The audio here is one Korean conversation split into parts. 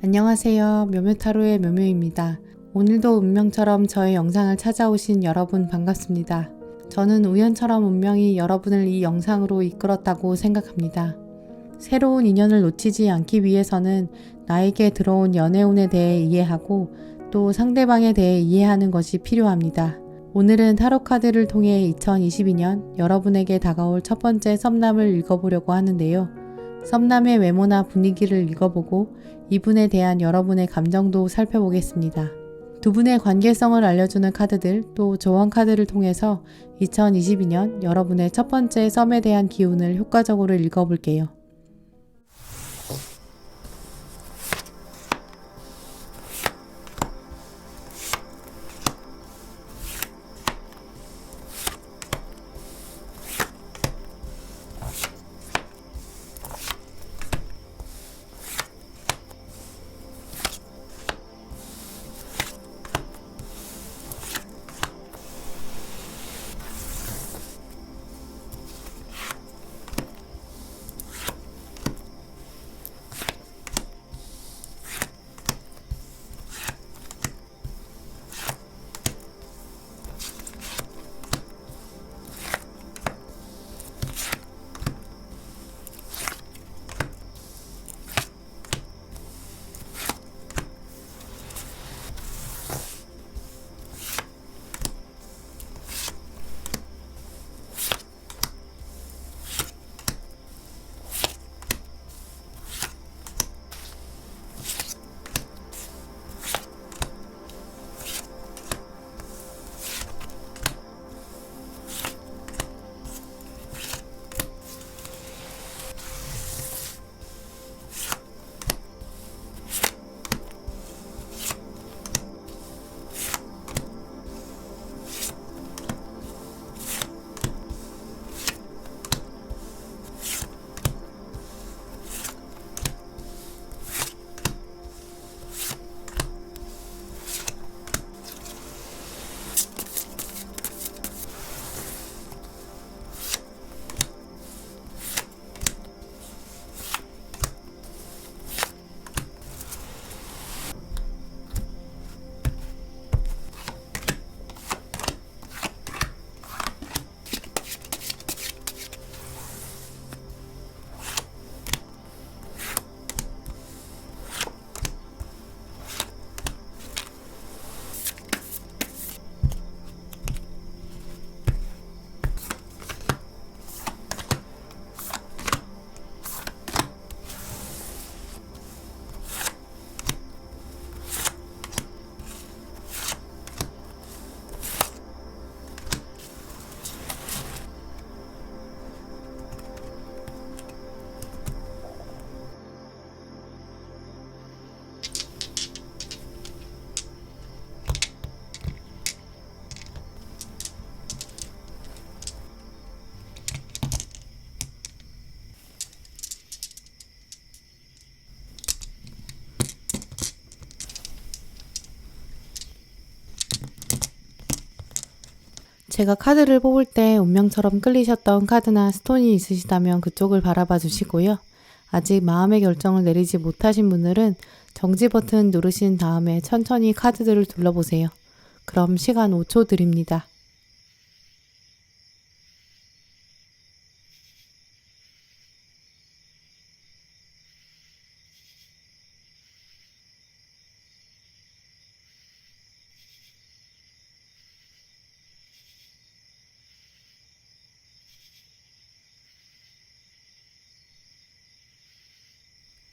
안녕하세요. 묘묘타로의 묘묘입니다. 오늘도 운명처럼 저의 영상을 찾아오신 여러분 반갑습니다. 저는 우연처럼 운명이 여러분을 이 영상으로 이끌었다고 생각합니다. 새로운 인연을 놓치지 않기 위해서는 나에게 들어온 연애운에 대해 이해하고 또 상대방에 대해 이해하는 것이 필요합니다. 오늘은 타로 카드를 통해 2022년 여러분에게 다가올 첫 번째 썸남을 읽어보려고 하는데요. 썸남의 외모나 분위기를 읽어보고 이분에 대한 여러분의 감정도 살펴보겠습니다. 두 분의 관계성을 알려주는 카드들 또 조언 카드를 통해서 2022년 여러분의 첫 번째 썸에 대한 기운을 효과적으로 읽어볼게요. 제가 카드를 뽑을 때 운명처럼 끌리셨던 카드나 스톤이 있으시다면 그쪽을 바라봐 주시고요. 아직 마음의 결정을 내리지 못하신 분들은 정지 버튼 누르신 다음에 천천히 카드들을 둘러보세요. 그럼 시간 5초 드립니다.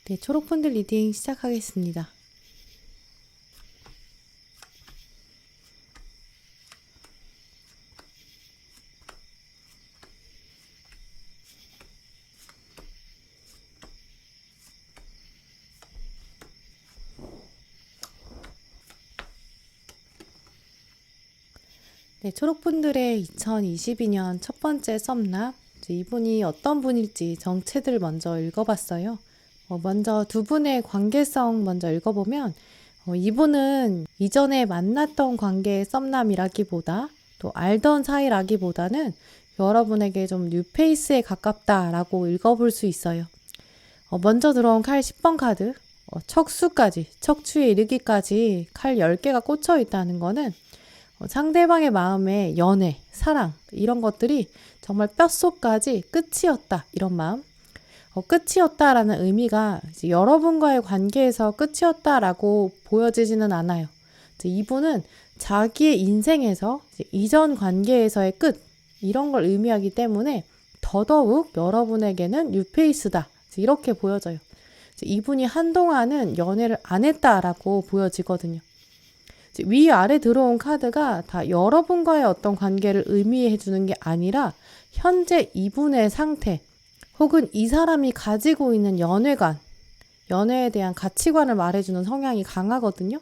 네, 초록분들 리딩 시작하겠습니다. 네, 초록분들의 2022년 첫 번째 썸남, 이분이 어떤 분일지 정체들 먼저 읽어봤어요. 먼저 두 분의 관계성 먼저 읽어보면 이분은 이전에 만났던 관계의 썸남이라기보다 또 알던 사이라기보다는 여러분에게 좀 뉴페이스에 가깝다라고 읽어볼 수 있어요. 먼저 들어온 칼 10번 카드. 척추에 이르기까지 칼 10개가 꽂혀 있다는 거는 상대방의 마음에 연애, 사랑 이런 것들이 정말 뼛속까지 끝이었다 이런 마음. 끝이었다라는 의미가 이제 여러분과의 관계에서 끝이었다라고 보여지지는 않아요. 이제 이분은 자기의 인생에서 이전 관계에서의 끝 이런 걸 의미하기 때문에 더더욱 여러분에게는 뉴페이스다 이렇게 보여져요. 이분이 한동안은 연애를 안 했다라고 보여지거든요. 위아래 들어온 카드가 다 여러분과의 어떤 관계를 의미해 주는 게 아니라 현재 이분의 상태 혹은 이 사람이 가지고 있는 연애관, 연애에 대한 가치관을 말해주는 성향이 강하거든요.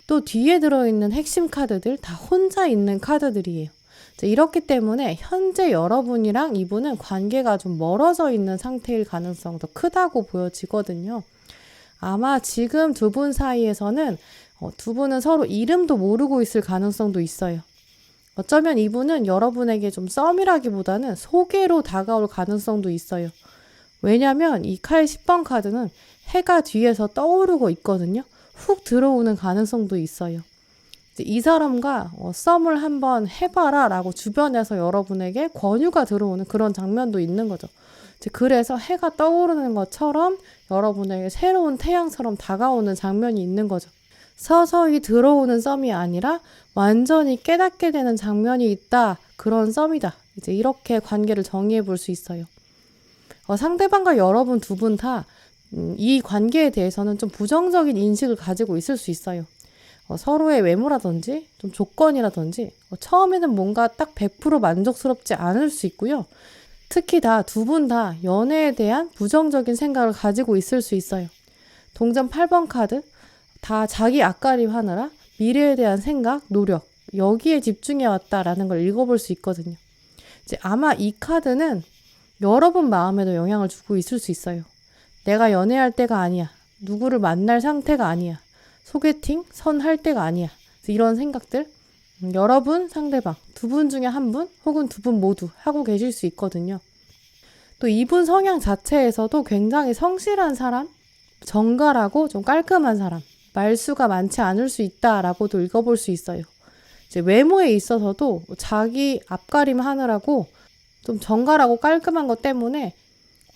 또 뒤에 들어있는 핵심 카드들 다 혼자 있는 카드들이에요. 이렇기 때문에 현재 여러분이랑 이분은 관계가 좀 멀어져 있는 상태일 가능성이 더 크다고 보여지거든요. 아마 지금 두 분 사이에서는 두 분은 서로 이름도 모르고 있을 가능성도 있어요. 어쩌면 이분은 여러분에게 좀 썸이라기보다는 소개로 다가올 가능성도 있어요. 왜냐면 이 칼 10번 카드는 해가 뒤에서 떠오르고 있거든요. 훅 들어오는 가능성도 있어요. 이 사람과 썸을 한번 해봐라 라고 주변에서 여러분에게 권유가 들어오는 그런 장면도 있는 거죠. 그래서 해가 떠오르는 것처럼 여러분에게 새로운 태양처럼 다가오는 장면이 있는 거죠. 서서히 들어오는 썸이 아니라 완전히 깨닫게 되는 장면이 있다. 그런 썸이다. 이제 이렇게 관계를 정의해 볼 수 있어요. 상대방과 여러분 두 분 다 이 관계에 대해서는 좀 부정적인 인식을 가지고 있을 수 있어요. 서로의 외모라든지 좀 조건이라든지 처음에는 뭔가 딱 100% 만족스럽지 않을 수 있고요. 특히 두 분 다 연애에 대한 부정적인 생각을 가지고 있을 수 있어요. 동전 8번 카드 다 자기 앞가림 하느라 미래에 대한 생각, 노력 여기에 집중해 왔다라는 걸 읽어볼 수 있거든요. 이제 아마 이 카드는 여러분 마음에도 영향을 주고 있을 수 있어요. 내가 연애할 때가 아니야. 누구를 만날 상태가 아니야. 소개팅, 선할 때가 아니야. 이런 생각들 여러분, 상대방 두 분 중에 한 분 혹은 두 분 모두 하고 계실 수 있거든요. 또 이분 성향 자체에서도 굉장히 성실한 사람, 정갈하고 좀 깔끔한 사람, 말수가 많지 않을 수 있다라고도 읽어볼 수 있어요. 이제 외모에 있어서도 자기 앞가림 하느라고 좀 정갈하고 깔끔한 것 때문에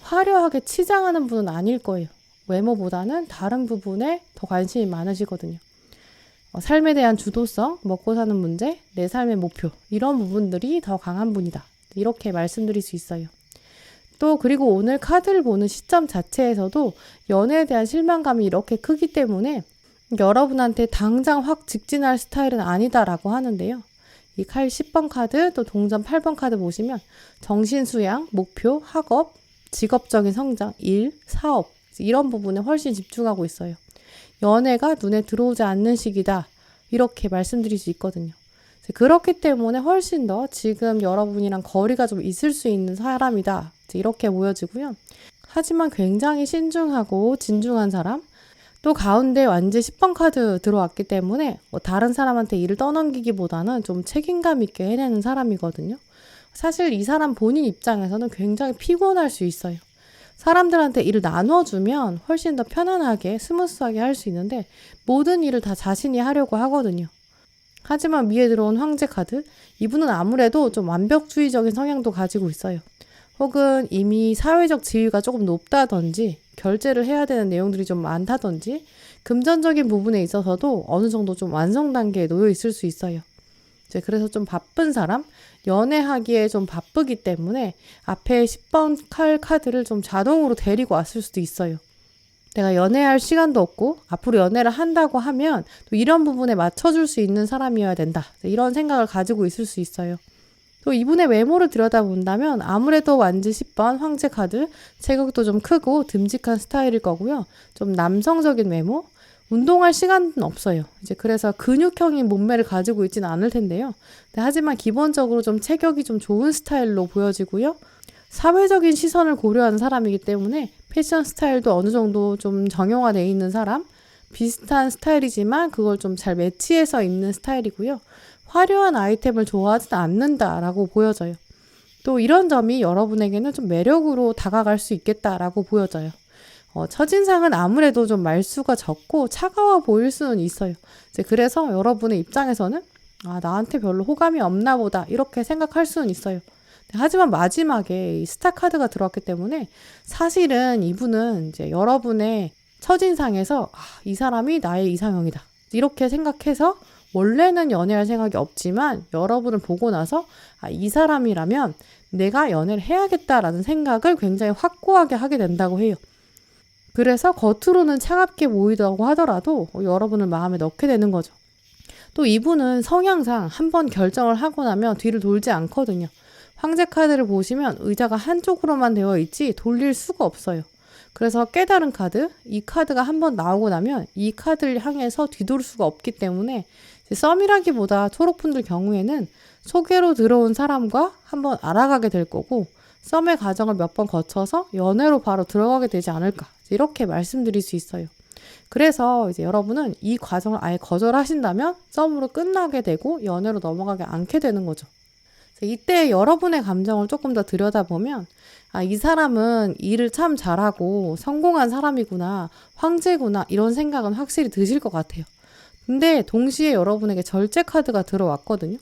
화려하게 치장하는 분은 아닐 거예요. 외모보다는 다른 부분에 더 관심이 많으시거든요. 삶에 대한 주도성, 먹고 사는 문제, 내 삶의 목표 이런 부분들이 더 강한 분이다. 이렇게 말씀드릴 수 있어요. 또 그리고 오늘 카드를 보는 시점 자체에서도 연애에 대한 실망감이 이렇게 크기 때문에 여러분한테 당장 확 직진할 스타일은 아니다라고 하는데요. 이 칼 10번 카드 또 동전 8번 카드 보시면 정신수양, 목표, 학업, 직업적인 성장, 일, 사업 이런 부분에 훨씬 집중하고 있어요. 연애가 눈에 들어오지 않는 시기다. 이렇게 말씀드릴 수 있거든요. 그렇기 때문에 훨씬 더 지금 여러분이랑 거리가 좀 있을 수 있는 사람이다. 이렇게 보여지고요. 하지만 굉장히 신중하고 진중한 사람, 또 가운데 완전 10번 카드 들어왔기 때문에 다른 사람한테 일을 떠넘기기보다는 좀 책임감 있게 해내는 사람이거든요. 사실 이 사람 본인 입장에서는 굉장히 피곤할 수 있어요. 사람들한테 일을 나눠주면 훨씬 더 편안하게 스무스하게 할 수 있는데 모든 일을 다 자신이 하려고 하거든요. 하지만 위에 들어온 황제 카드, 이분은 아무래도 좀 완벽주의적인 성향도 가지고 있어요. 혹은 이미 사회적 지위가 조금 높다든지 결제를 해야 되는 내용들이 좀 많다든지 금전적인 부분에 있어서도 어느 정도 좀 완성 단계에 놓여 있을 수 있어요. 그래서 좀 바쁜 사람, 연애하기에 좀 바쁘기 때문에 앞에 10번 칼 카드를 좀 자동으로 데리고 왔을 수도 있어요. 내가 연애할 시간도 없고 앞으로 연애를 한다고 하면 또 이런 부분에 맞춰줄 수 있는 사람이어야 된다. 이런 생각을 가지고 있을 수 있어요. 또 이분의 외모를 들여다본다면 아무래도 완지 10번 황제 카드, 체격도 좀 크고 듬직한 스타일일 거고요. 좀 남성적인 외모, 운동할 시간은 없어요. 그래서 근육형인 몸매를 가지고 있지는 않을 텐데요. 하지만 기본적으로 좀 체격이 좀 좋은 스타일로 보여지고요. 사회적인 시선을 고려하는 사람이기 때문에 패션 스타일도 어느 정도 좀 정형화되어 있는 사람, 비슷한 스타일이지만 그걸 좀 잘 매치해서 입는 스타일이고요. 화려한 아이템을 좋아하진 않는다라고 보여져요. 또 이런 점이 여러분에게는 좀 매력으로 다가갈 수 있겠다라고 보여져요. 첫인상은 아무래도 좀 말수가 적고 차가워 보일 수는 있어요. 이제 그래서 여러분의 입장에서는 나한테 별로 호감이 없나 보다 이렇게 생각할 수는 있어요. 하지만 마지막에 이 스타 카드가 들어왔기 때문에 사실은 이분은 이제 여러분의 첫인상에서 이 사람이 나의 이상형이다 이렇게 생각해서 원래는 연애할 생각이 없지만 여러분을 보고 나서 이 사람이라면 내가 연애를 해야겠다라는 생각을 굉장히 확고하게 하게 된다고 해요. 그래서 겉으로는 차갑게 보이다고 하더라도 여러분을 마음에 넣게 되는 거죠. 또 이분은 성향상 한번 결정을 하고 나면 뒤를 돌지 않거든요. 황제 카드를 보시면 의자가 한쪽으로만 되어 있지 돌릴 수가 없어요. 그래서 깨달은 카드, 이 카드가 한번 나오고 나면 이 카드를 향해서 뒤돌 수가 없기 때문에 썸이라기보다 초록분들 경우에는 소개로 들어온 사람과 한번 알아가게 될 거고 썸의 과정을 몇 번 거쳐서 연애로 바로 들어가게 되지 않을까 이렇게 말씀드릴 수 있어요. 그래서 이제 여러분은 이 과정을 아예 거절하신다면 썸으로 끝나게 되고 연애로 넘어가게 않게 되는 거죠. 이때 여러분의 감정을 조금 더 들여다보면 이 사람은 일을 참 잘하고 성공한 사람이구나, 황제구나 이런 생각은 확실히 드실 것 같아요. 근데 동시에 여러분에게 절제 카드가 들어왔거든요.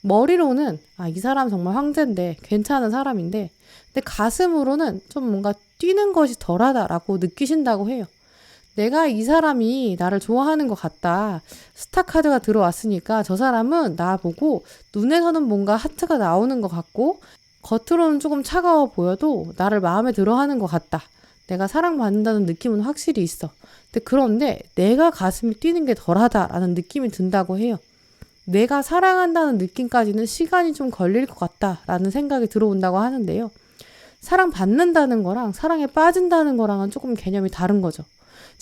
머리로는 이 사람 정말 황제인데 괜찮은 사람인데 근데 가슴으로는 좀 뭔가 뛰는 것이 덜하다라고 느끼신다고 해요. 내가 이 사람이 나를 좋아하는 것 같다. 스타 카드가 들어왔으니까 저 사람은 나보고 눈에서는 뭔가 하트가 나오는 것 같고 겉으로는 조금 차가워 보여도 나를 마음에 들어 하는 것 같다. 내가 사랑받는다는 느낌은 확실히 있어. 그런데 내가 가슴이 뛰는 게 덜하다라는 느낌이 든다고 해요. 내가 사랑한다는 느낌까지는 시간이 좀 걸릴 것 같다라는 생각이 들어온다고 하는데요. 사랑받는다는 거랑 사랑에 빠진다는 거랑은 조금 개념이 다른 거죠.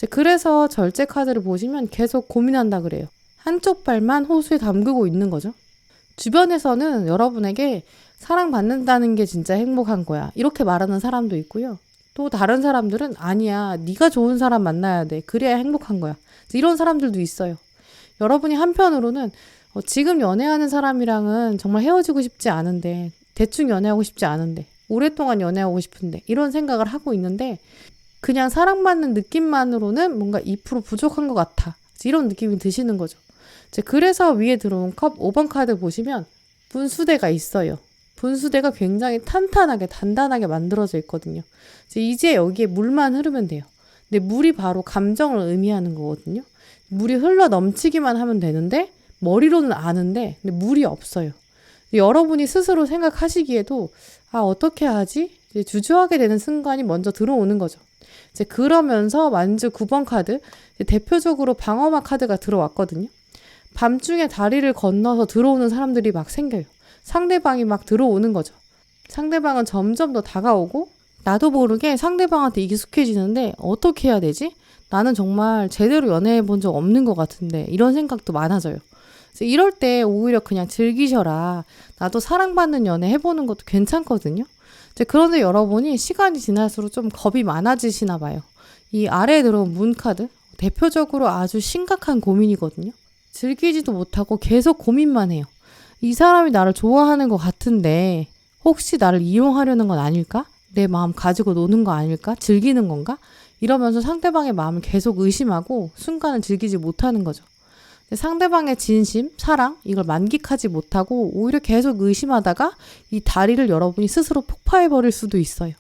그래서 절제 카드를 보시면 계속 고민한다 그래요. 한쪽 발만 호수에 담그고 있는 거죠. 주변에서는 여러분에게 사랑받는다는 게 진짜 행복한 거야 이렇게 말하는 사람도 있고요. 또 다른 사람들은 아니야 네가 좋은 사람 만나야 돼 그래야 행복한 거야 이런 사람들도 있어요. 여러분이 한편으로는 지금 연애하는 사람이랑은 정말 헤어지고 싶지 않은데 대충 연애하고 싶지 않은데 오랫동안 연애하고 싶은데 이런 생각을 하고 있는데 그냥 사랑받는 느낌만으로는 뭔가 2% 부족한 것 같아. 이런 느낌이 드시는 거죠. 그래서 위에 들어온 컵 5번 카드 보시면 분수대가 있어요. 분수대가 굉장히 탄탄하게 단단하게 만들어져 있거든요. 이제 여기에 물만 흐르면 돼요. 근데 물이 바로 감정을 의미하는 거거든요. 물이 흘러 넘치기만 하면 되는데 머리로는 아는데 근데 물이 없어요. 여러분이 스스로 생각하시기에도 어떻게 하지? 주저하게 되는 순간이 먼저 들어오는 거죠. 그러면서 만주 9번 카드, 대표적으로 방어막 카드가 들어왔거든요. 밤중에 다리를 건너서 들어오는 사람들이 막 생겨요. 상대방이 막 들어오는 거죠. 상대방은 점점 더 다가오고 나도 모르게 상대방한테 익숙해지는데 어떻게 해야 되지? 나는 정말 제대로 연애해 본 적 없는 것 같은데 이런 생각도 많아져요. 이럴 때 오히려 그냥 즐기셔라. 나도 사랑받는 연애 해보는 것도 괜찮거든요. 그런데 여러분이 시간이 지날수록 좀 겁이 많아지시나 봐요. 이 아래에 들어온 문 카드 대표적으로 아주 심각한 고민이거든요. 즐기지도 못하고 계속 고민만 해요. 이 사람이 나를 좋아하는 것 같은데 혹시 나를 이용하려는 건 아닐까? 내 마음 가지고 노는 거 아닐까? 즐기는 건가? 이러면서 상대방의 마음을 계속 의심하고 순간을 즐기지 못하는 거죠. 상대방의 진심, 사랑 이걸 만끽하지 못하고 오히려 계속 의심하다가 이 다리를 여러분이 스스로 폭파해버릴 수도 있어요.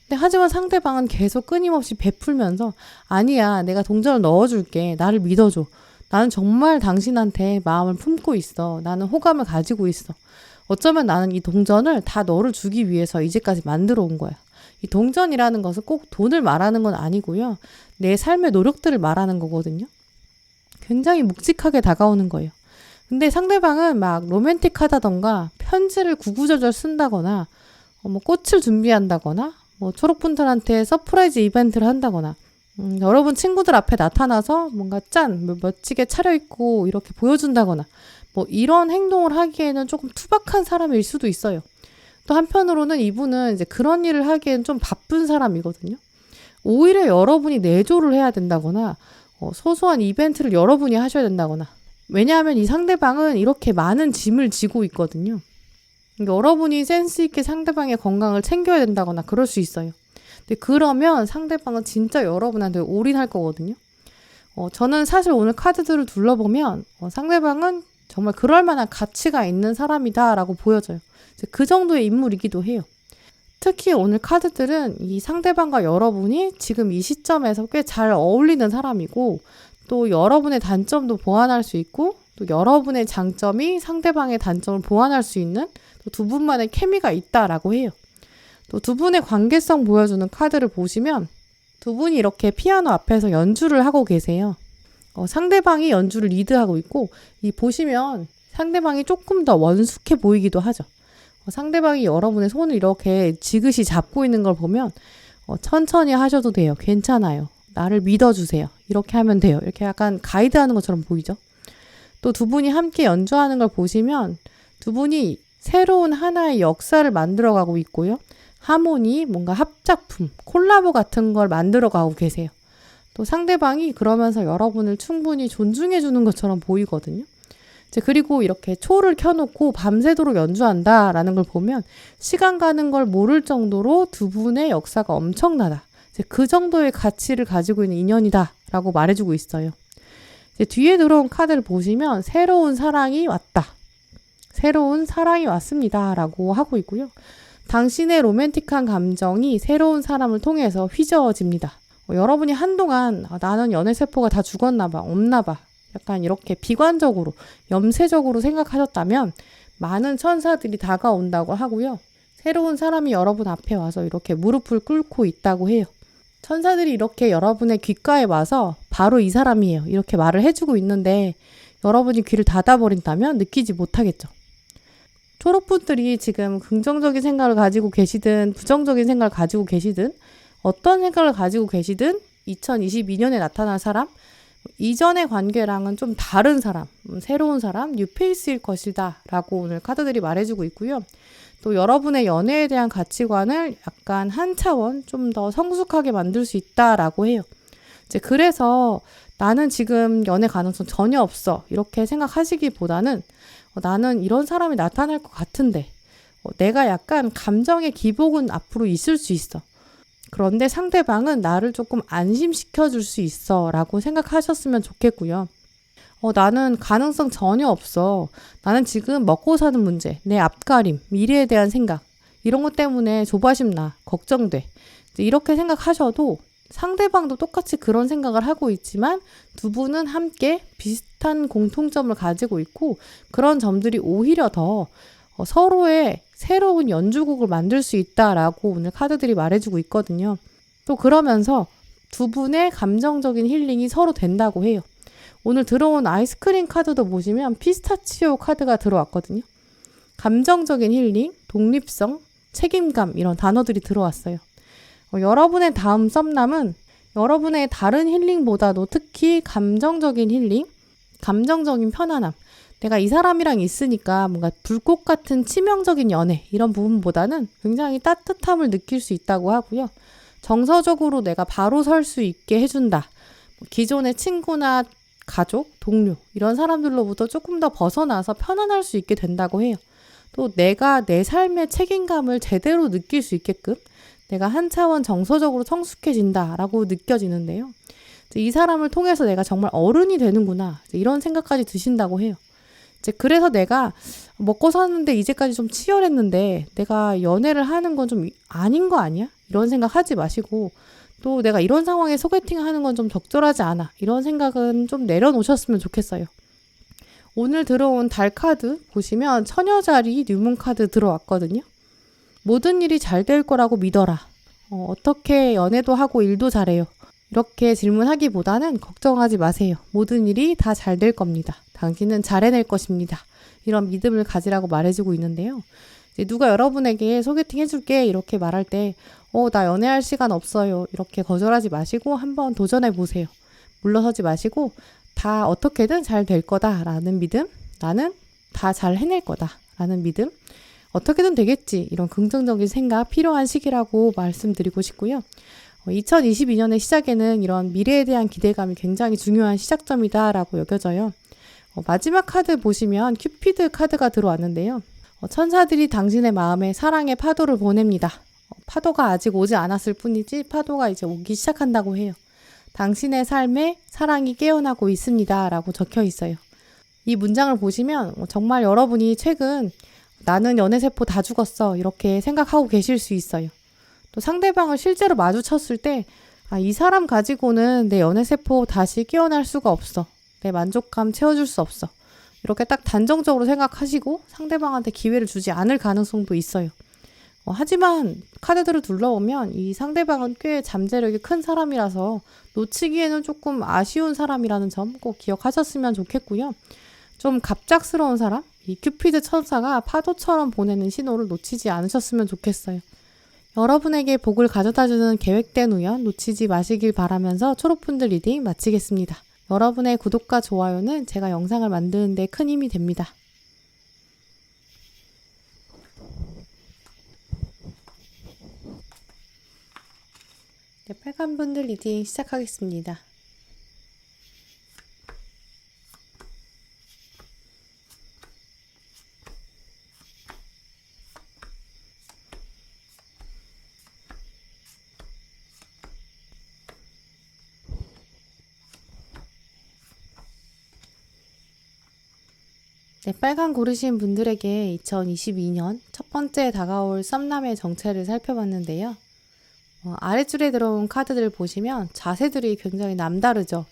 근데 하지만 상대방은 계속 끊임없이 베풀면서 아니야 내가 동전을 넣어줄게 나를 믿어줘 나는 정말 당신한테 마음을 품고 있어 나는 호감을 가지고 있어 어쩌면 나는 이 동전을 다 너를 주기 위해서 이제까지 만들어 온 거야. 이 동전이라는 것은 꼭 돈을 말하는 건 아니고요. 내 삶의 노력들을 말하는 거거든요. 굉장히 묵직하게 다가오는 거예요. 근데 상대방은 막 로맨틱하다던가 편지를 구구절절 쓴다거나 꽃을 준비한다거나 초록분들한테 서프라이즈 이벤트를 한다거나 여러분 친구들 앞에 나타나서 뭔가 멋지게 차려입고 이렇게 보여준다거나 이런 행동을 하기에는 조금 투박한 사람일 수도 있어요. 또 한편으로는 이분은 이제 그런 일을 하기엔 좀 바쁜 사람이거든요. 오히려 여러분이 내조를 해야 된다거나 소소한 이벤트를 여러분이 하셔야 된다거나 왜냐하면 이 상대방은 이렇게 많은 짐을 지고 있거든요. 여러분이 센스 있게 상대방의 건강을 챙겨야 된다거나 그럴 수 있어요. 근데 그러면 상대방은 진짜 여러분한테 올인할 거거든요. 저는 사실 오늘 카드들을 둘러보면 상대방은 정말 그럴 만한 가치가 있는 사람이다라고 보여져요. 그 정도의 인물이기도 해요. 특히 오늘 카드들은 이 상대방과 여러분이 지금 이 시점에서 꽤 잘 어울리는 사람이고, 또 여러분의 단점도 보완할 수 있고, 또 여러분의 장점이 상대방의 단점을 보완할 수 있는 또 두 분만의 케미가 있다라고 해요. 또 두 분의 관계성 보여주는 카드를 보시면 두 분이 이렇게 피아노 앞에서 연주를 하고 계세요. 상대방이 연주를 리드하고 있고, 이 보시면 상대방이 조금 더 원숙해 보이기도 하죠. 상대방이 여러분의 손을 이렇게 지그시 잡고 있는 걸 보면 천천히 하셔도 돼요. 괜찮아요. 나를 믿어주세요. 이렇게 하면 돼요. 이렇게 약간 가이드하는 것처럼 보이죠. 또 두 분이 함께 연주하는 걸 보시면 두 분이 새로운 하나의 역사를 만들어가고 있고요. 하모니, 뭔가 합작품, 콜라보 같은 걸 만들어가고 계세요. 또 상대방이 그러면서 여러분을 충분히 존중해주는 것처럼 보이거든요. 그리고 이렇게 초를 켜놓고 밤새도록 연주한다라는 걸 보면 시간 가는 걸 모를 정도로 두 분의 역사가 엄청나다. 그 정도의 가치를 가지고 있는 인연이다라고 말해주고 있어요. 뒤에 들어온 카드를 보시면 새로운 사랑이 왔다. 새로운 사랑이 왔습니다. 라고 하고 있고요. 당신의 로맨틱한 감정이 새로운 사람을 통해서 휘저어집니다. 여러분이 한동안 나는 연애세포가 다 죽었나 봐, 없나 봐. 약간 이렇게 비관적으로, 염세적으로 생각하셨다면 많은 천사들이 다가온다고 하고요. 새로운 사람이 여러분 앞에 와서 이렇게 무릎을 꿇고 있다고 해요. 천사들이 이렇게 여러분의 귓가에 와서 바로 이 사람이에요. 이렇게 말을 해주고 있는데 여러분이 귀를 닫아버린다면 느끼지 못하겠죠. 초록분들이 지금 긍정적인 생각을 가지고 계시든 부정적인 생각을 가지고 계시든 어떤 생각을 가지고 계시든 2022년에 나타날 사람, 이전의 관계랑은 좀 다른 사람, 새로운 사람, 뉴페이스일 것이다 라고 오늘 카드들이 말해주고 있고요. 또 여러분의 연애에 대한 가치관을 약간 한 차원 좀 더 성숙하게 만들 수 있다라고 해요. 그래서 나는 지금 연애 가능성 전혀 없어 이렇게 생각하시기보다는 나는 이런 사람이 나타날 것 같은데 내가 약간 감정의 기복은 앞으로 있을 수 있어. 그런데 상대방은 나를 조금 안심시켜 줄 수 있어 라고 생각하셨으면 좋겠고요. 나는 가능성 전혀 없어. 나는 지금 먹고 사는 문제, 내 앞가림, 미래에 대한 생각 이런 것 때문에 조바심 나, 걱정돼. 이렇게 생각하셔도 상대방도 똑같이 그런 생각을 하고 있지만 두 분은 함께 비슷한 공통점을 가지고 있고 그런 점들이 오히려 더 서로의 새로운 연주곡을 만들 수 있다라고 오늘 카드들이 말해주고 있거든요. 또 그러면서 두 분의 감정적인 힐링이 서로 된다고 해요. 오늘 들어온 아이스크림 카드도 보시면 피스타치오 카드가 들어왔거든요. 감정적인 힐링, 독립성, 책임감 이런 단어들이 들어왔어요. 여러분의 다음 썸남은 여러분의 다른 힐링보다도 특히 감정적인 힐링, 감정적인 편안함, 내가 이 사람이랑 있으니까 뭔가 불꽃 같은 치명적인 연애 이런 부분보다는 굉장히 따뜻함을 느낄 수 있다고 하고요. 정서적으로 내가 바로 설 수 있게 해준다. 기존의 친구나 가족, 동료 이런 사람들로부터 조금 더 벗어나서 편안할 수 있게 된다고 해요. 또 내가 내 삶의 책임감을 제대로 느낄 수 있게끔 내가 한 차원 정서적으로 성숙해진다라고 느껴지는데요. 이 사람을 통해서 내가 정말 어른이 되는구나 이런 생각까지 드신다고 해요. 그래서 내가 먹고 사는데 이제까지 좀 치열했는데 내가 연애를 하는 건 좀 아닌 거 아니야? 이런 생각 하지 마시고 또 내가 이런 상황에 소개팅을 하는 건 좀 적절하지 않아. 이런 생각은 좀 내려놓으셨으면 좋겠어요. 오늘 들어온 달 카드 보시면 처녀자리 뉴문 카드 들어왔거든요. 모든 일이 잘 될 거라고 믿어라. 어떻게 연애도 하고 일도 잘해요. 이렇게 질문하기보다는 걱정하지 마세요. 모든 일이 다 잘 될 겁니다. 당신은 잘 해낼 것입니다. 이런 믿음을 가지라고 말해주고 있는데요. 이제 누가 여러분에게 소개팅 해줄게 이렇게 말할 때 나 연애할 시간 없어요. 이렇게 거절하지 마시고 한번 도전해 보세요. 물러서지 마시고 다 어떻게든 잘 될 거다라는 믿음, 나는 다 잘 해낼 거다라는 믿음, 어떻게든 되겠지 이런 긍정적인 생각 필요한 시기라고 말씀드리고 싶고요. 2022년의 시작에는 이런 미래에 대한 기대감이 굉장히 중요한 시작점이다라고 여겨져요. 마지막 카드 보시면 큐피드 카드가 들어왔는데요. 천사들이 당신의 마음에 사랑의 파도를 보냅니다. 파도가 아직 오지 않았을 뿐이지 파도가 이제 오기 시작한다고 해요. 당신의 삶에 사랑이 깨어나고 있습니다. 라고 적혀 있어요. 이 문장을 보시면 정말 여러분이 최근 나는 연애세포 다 죽었어 이렇게 생각하고 계실 수 있어요. 또 상대방을 실제로 마주쳤을 때 이 사람 가지고는 내 연애세포 다시 깨어날 수가 없어. 내 만족감 채워줄 수 없어. 이렇게 딱 단정적으로 생각하시고 상대방한테 기회를 주지 않을 가능성도 있어요. 하지만 카드들을 둘러보면 이 상대방은 꽤 잠재력이 큰 사람이라서 놓치기에는 조금 아쉬운 사람이라는 점 꼭 기억하셨으면 좋겠고요. 좀 갑작스러운 사람, 이 큐피드 천사가 파도처럼 보내는 신호를 놓치지 않으셨으면 좋겠어요. 여러분에게 복을 가져다주는 계획된 우연 놓치지 마시길 바라면서 초록분들 리딩 마치겠습니다. 여러분의 구독과 좋아요는 제가 영상을 만드는 데 큰 힘이 됩니다. 네, 빨간분들 리딩 시작하겠습니다. 네, 빨간 고르신 분들에게 2022년 첫 번째 다가올 썸남의 정체를 살펴봤는데요. 아랫줄에 들어온 카드들 보시면 자세들이 굉장히 남다르죠.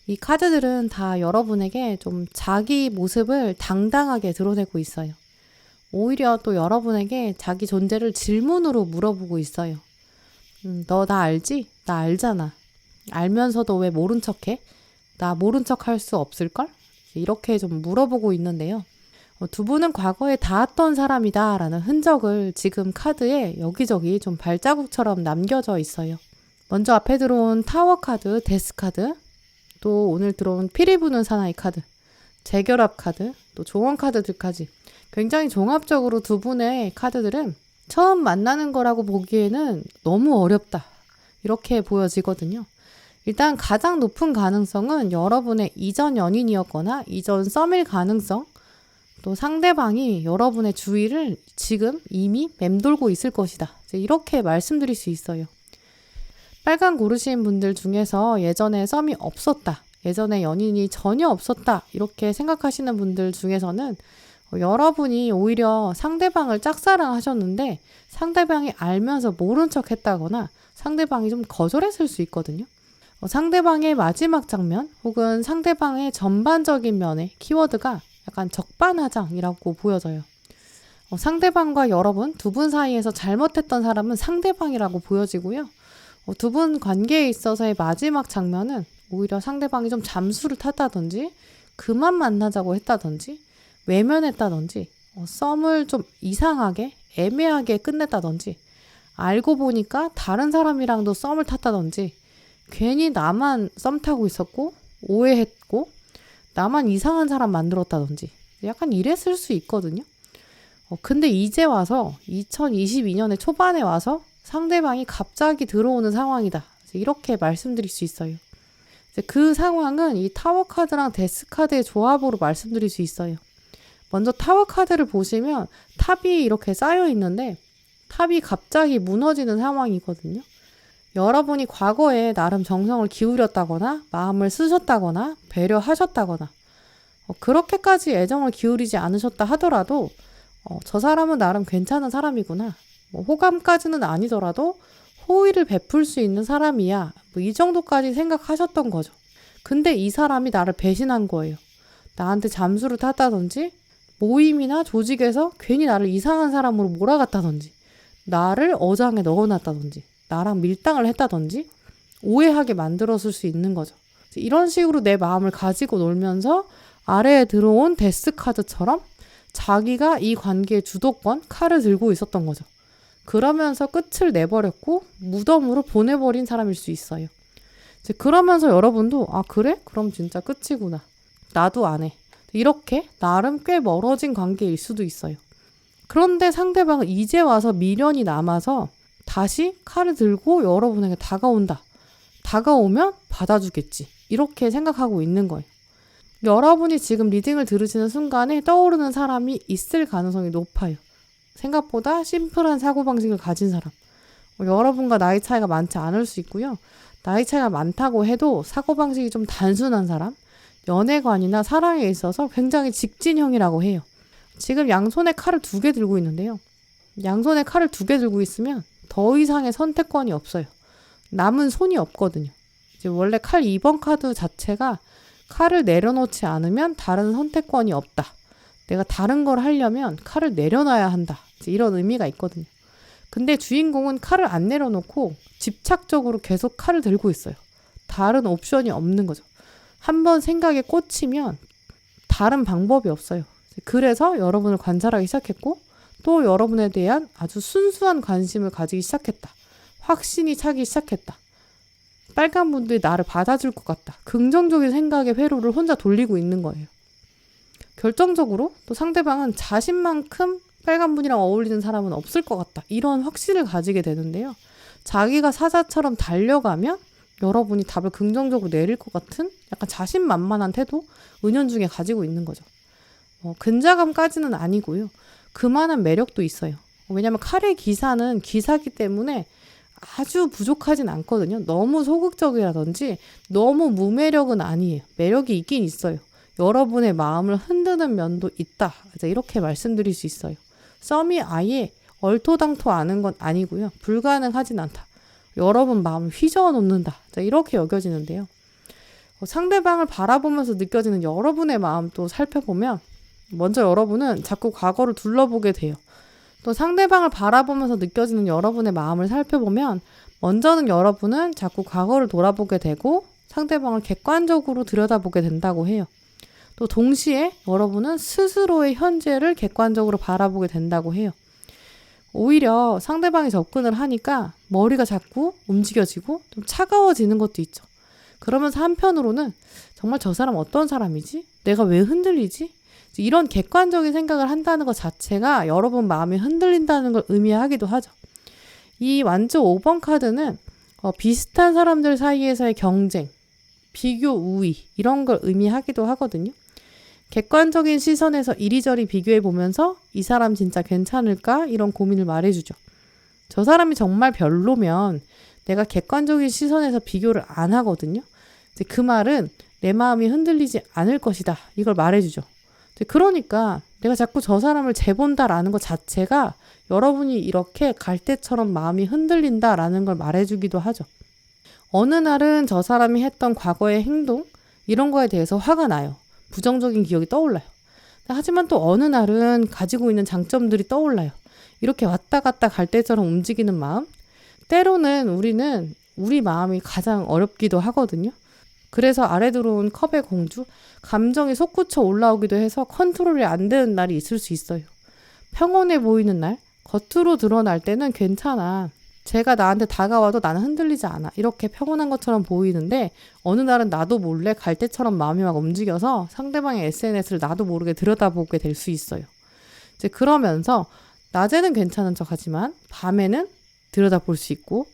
이 카드들은 다 여러분에게 좀 자기 모습을 당당하게 드러내고 있어요. 오히려 또 여러분에게 자기 존재를 질문으로 물어보고 있어요. 너 나 알지? 나 알잖아. 알면서도 왜 모른 척해? 나 모른 척 할 수 없을걸? 이렇게 좀 물어보고 있는데요. 두 분은 과거에 닿았던 사람이다 라는 흔적을 지금 카드에 여기저기 좀 발자국처럼 남겨져 있어요. 먼저 앞에 들어온 타워 카드, 데스 카드, 또 오늘 들어온 피리 부는 사나이 카드, 재결합 카드, 또 조언 카드들까지 굉장히 종합적으로 두 분의 카드들은 처음 만나는 거라고 보기에는 너무 어렵다 이렇게 보여지거든요. 일단 가장 높은 가능성은 여러분의 이전 연인이었거나 이전 썸일 가능성, 또 상대방이 여러분의 주위를 지금 이미 맴돌고 있을 것이다. 이렇게 말씀드릴 수 있어요. 빨간 고르신 분들 중에서 예전에 썸이 없었다, 예전에 연인이 전혀 없었다 이렇게 생각하시는 분들 중에서는 여러분이 오히려 상대방을 짝사랑하셨는데 상대방이 알면서 모른 척 했다거나 상대방이 좀 거절했을 수 있거든요. 상대방의 마지막 장면 혹은 상대방의 전반적인 면의 키워드가 약간 적반하장이라고 보여져요. 상대방과 여러분 두 분 사이에서 잘못했던 사람은 상대방이라고 보여지고요. 두 분 관계에 있어서의 마지막 장면은 오히려 상대방이 좀 잠수를 탔다든지 그만 만나자고 했다든지 외면했다든지 썸을 좀 이상하게 애매하게 끝냈다든지 알고 보니까 다른 사람이랑도 썸을 탔다든지 괜히 나만 썸 타고 있었고 오해했고 나만 이상한 사람 만들었다든지 약간 이랬을 수 있거든요. 근데 이제 와서 2022년의 초반에 와서 상대방이 갑자기 들어오는 상황이다. 이렇게 말씀드릴 수 있어요. 그 상황은 이 타워 카드랑 데스 카드의 조합으로 말씀드릴 수 있어요. 먼저 타워 카드를 보시면 탑이 이렇게 쌓여 있는데 탑이 갑자기 무너지는 상황이거든요. 여러분이 과거에 나름 정성을 기울였다거나 마음을 쓰셨다거나 배려하셨다거나 그렇게까지 애정을 기울이지 않으셨다 하더라도 저 사람은 나름 괜찮은 사람이구나. 호감까지는 아니더라도 호의를 베풀 수 있는 사람이야. 이 정도까지 생각하셨던 거죠. 근데 이 사람이 나를 배신한 거예요. 나한테 잠수를 탔다든지 모임이나 조직에서 괜히 나를 이상한 사람으로 몰아갔다든지 나를 어장에 넣어놨다든지 나랑 밀당을 했다든지 오해하게 만들었을 수 있는 거죠. 이런 식으로 내 마음을 가지고 놀면서 아래에 들어온 데스 카드처럼 자기가 이 관계의 주도권, 칼을 들고 있었던 거죠. 그러면서 끝을 내버렸고 무덤으로 보내버린 사람일 수 있어요. 그러면서 여러분도 그래? 그럼 진짜 끝이구나. 나도 안 해. 이렇게 나름 꽤 멀어진 관계일 수도 있어요. 그런데 상대방은 이제 와서 미련이 남아서 다시 칼을 들고 여러분에게 다가온다. 다가오면 받아주겠지. 이렇게 생각하고 있는 거예요. 여러분이 지금 리딩을 들으시는 순간에 떠오르는 사람이 있을 가능성이 높아요. 생각보다 심플한 사고방식을 가진 사람. 여러분과 나이 차이가 많지 않을 수 있고요. 나이 차이가 많다고 해도 사고방식이 좀 단순한 사람, 연애관이나 사랑에 있어서 굉장히 직진형이라고 해요. 지금 양손에 칼을 2개 들고 있는데요. 양손에 칼을 2개 들고 있으면 더 이상의 선택권이 없어요. 남은 손이 없거든요. 이제 원래 칼 2번 카드 자체가 칼을 내려놓지 않으면 다른 선택권이 없다. 내가 다른 걸 하려면 칼을 내려놔야 한다. 이런 의미가 있거든요. 근데 주인공은 칼을 안 내려놓고 집착적으로 계속 칼을 들고 있어요. 다른 옵션이 없는 거죠. 한번 생각에 꽂히면 다른 방법이 없어요. 그래서 여러분을 관찰하기 시작했고 또 여러분에 대한 아주 순수한 관심을 가지기 시작했다. 확신이 차기 시작했다. 빨간 분들이 나를 받아줄 것 같다. 긍정적인 생각의 회로를 혼자 돌리고 있는 거예요. 결정적으로 또 상대방은 자신만큼 빨간 분이랑 어울리는 사람은 없을 것 같다. 이런 확신을 가지게 되는데요. 자기가 사자처럼 달려가면 여러분이 답을 긍정적으로 내릴 것 같은 약간 자신만만한 태도 은연중에 가지고 있는 거죠. 근자감까지는 아니고요. 그만한 매력도 있어요. 왜냐하면 칼의 기사는 기사기 때문에 아주 부족하진 않거든요. 너무 소극적이라든지 너무 무매력은 아니에요. 매력이 있긴 있어요. 여러분의 마음을 흔드는 면도 있다. 이렇게 말씀드릴 수 있어요. 썸이 아예 얼토당토 않은 건 아니고요. 불가능하진 않다. 여러분 마음을 휘저어 놓는다. 이렇게 여겨지는데요. 상대방을 바라보면서 느껴지는 여러분의 마음도 살펴보면 먼저 여러분은 자꾸 과거를 둘러보게 돼요. 또 상대방을 바라보면서 느껴지는 여러분의 마음을 살펴보면 먼저는 여러분은 자꾸 과거를 돌아보게 되고 상대방을 객관적으로 들여다보게 된다고 해요. 또 동시에 여러분은 스스로의 현재를 객관적으로 바라보게 된다고 해요. 오히려 상대방이 접근을 하니까 머리가 자꾸 움직여지고 좀 차가워지는 것도 있죠. 그러면서 한편으로는 정말 저 사람 어떤 사람이지? 내가 왜 흔들리지? 이런 객관적인 생각을 한다는 것 자체가 여러분 마음이 흔들린다는 걸 의미하기도 하죠. 이 완주 5번 카드는 비슷한 사람들 사이에서의 경쟁, 비교 우위 이런 걸 의미하기도 하거든요. 객관적인 시선에서 이리저리 비교해 보면서 이 사람 진짜 괜찮을까? 이런 고민을 말해주죠. 저 사람이 정말 별로면 내가 객관적인 시선에서 비교를 안 하거든요. 이제 그 말은 내 마음이 흔들리지 않을 것이다. 이걸 말해주죠. 그러니까 내가 자꾸 저 사람을 재본다라는 것 자체가 여러분이 이렇게 갈대처럼 마음이 흔들린다라는 걸 말해주기도 하죠. 어느 날은 저 사람이 했던 과거의 행동 이런 거에 대해서 화가 나요. 부정적인 기억이 떠올라요. 하지만 또 어느 날은 가지고 있는 장점들이 떠올라요. 이렇게 왔다 갔다 갈대처럼 움직이는 마음. 때로는 우리는 우리 마음이 가장 어렵기도 하거든요. 그래서 아래 들어온 컵의 공주, 감정이 솟구쳐 올라오기도 해서 컨트롤이 안 되는 날이 있을 수 있어요. 평온해 보이는 날, 겉으로 드러날 때는 괜찮아. 제가 나한테 다가와도 나는 흔들리지 않아. 이렇게 평온한 것처럼 보이는데 어느 날은 나도 몰래 갈대처럼 마음이 막 움직여서 상대방의 SNS를 나도 모르게 들여다보게 될 수 있어요. 이제 그러면서 낮에는 괜찮은 척하지만 밤에는 들여다볼 수 있고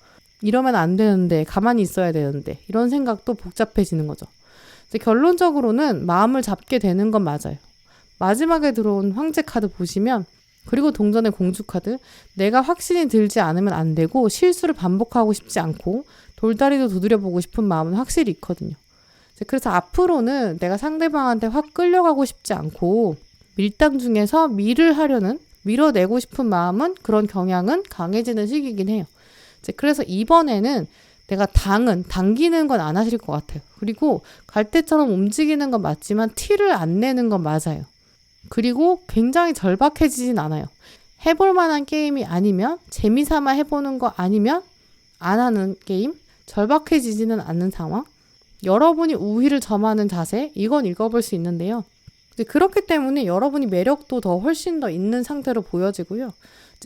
이러면 안 되는데 가만히 있어야 되는데 이런 생각도 복잡해지는 거죠. 이제 결론적으로는 마음을 잡게 되는 건 맞아요. 마지막에 들어온 황제 카드 보시면 그리고 동전의 공주 카드 내가 확신이 들지 않으면 안 되고 실수를 반복하고 싶지 않고 돌다리도 두드려보고 싶은 마음은 확실히 있거든요. 그래서 앞으로는 내가 상대방한테 확 끌려가고 싶지 않고 밀당 중에서 밀을 하려는 밀어내고 싶은 마음은 그런 경향은 강해지는 시기이긴 해요. 그래서 이번에는 내가 당기는 건 안 하실 것 같아요. 그리고 갈대처럼 움직이는 건 맞지만 티를 안 내는 건 맞아요. 그리고 굉장히 절박해지진 않아요. 해볼 만한 게임이 아니면 재미삼아 해보는 거 아니면 안 하는 게임, 절박해지지는 않는 상황, 여러분이 우위를 점하는 자세, 이건 읽어볼 수 있는데요. 그렇기 때문에 여러분이 매력도 더 훨씬 더 있는 상태로 보여지고요.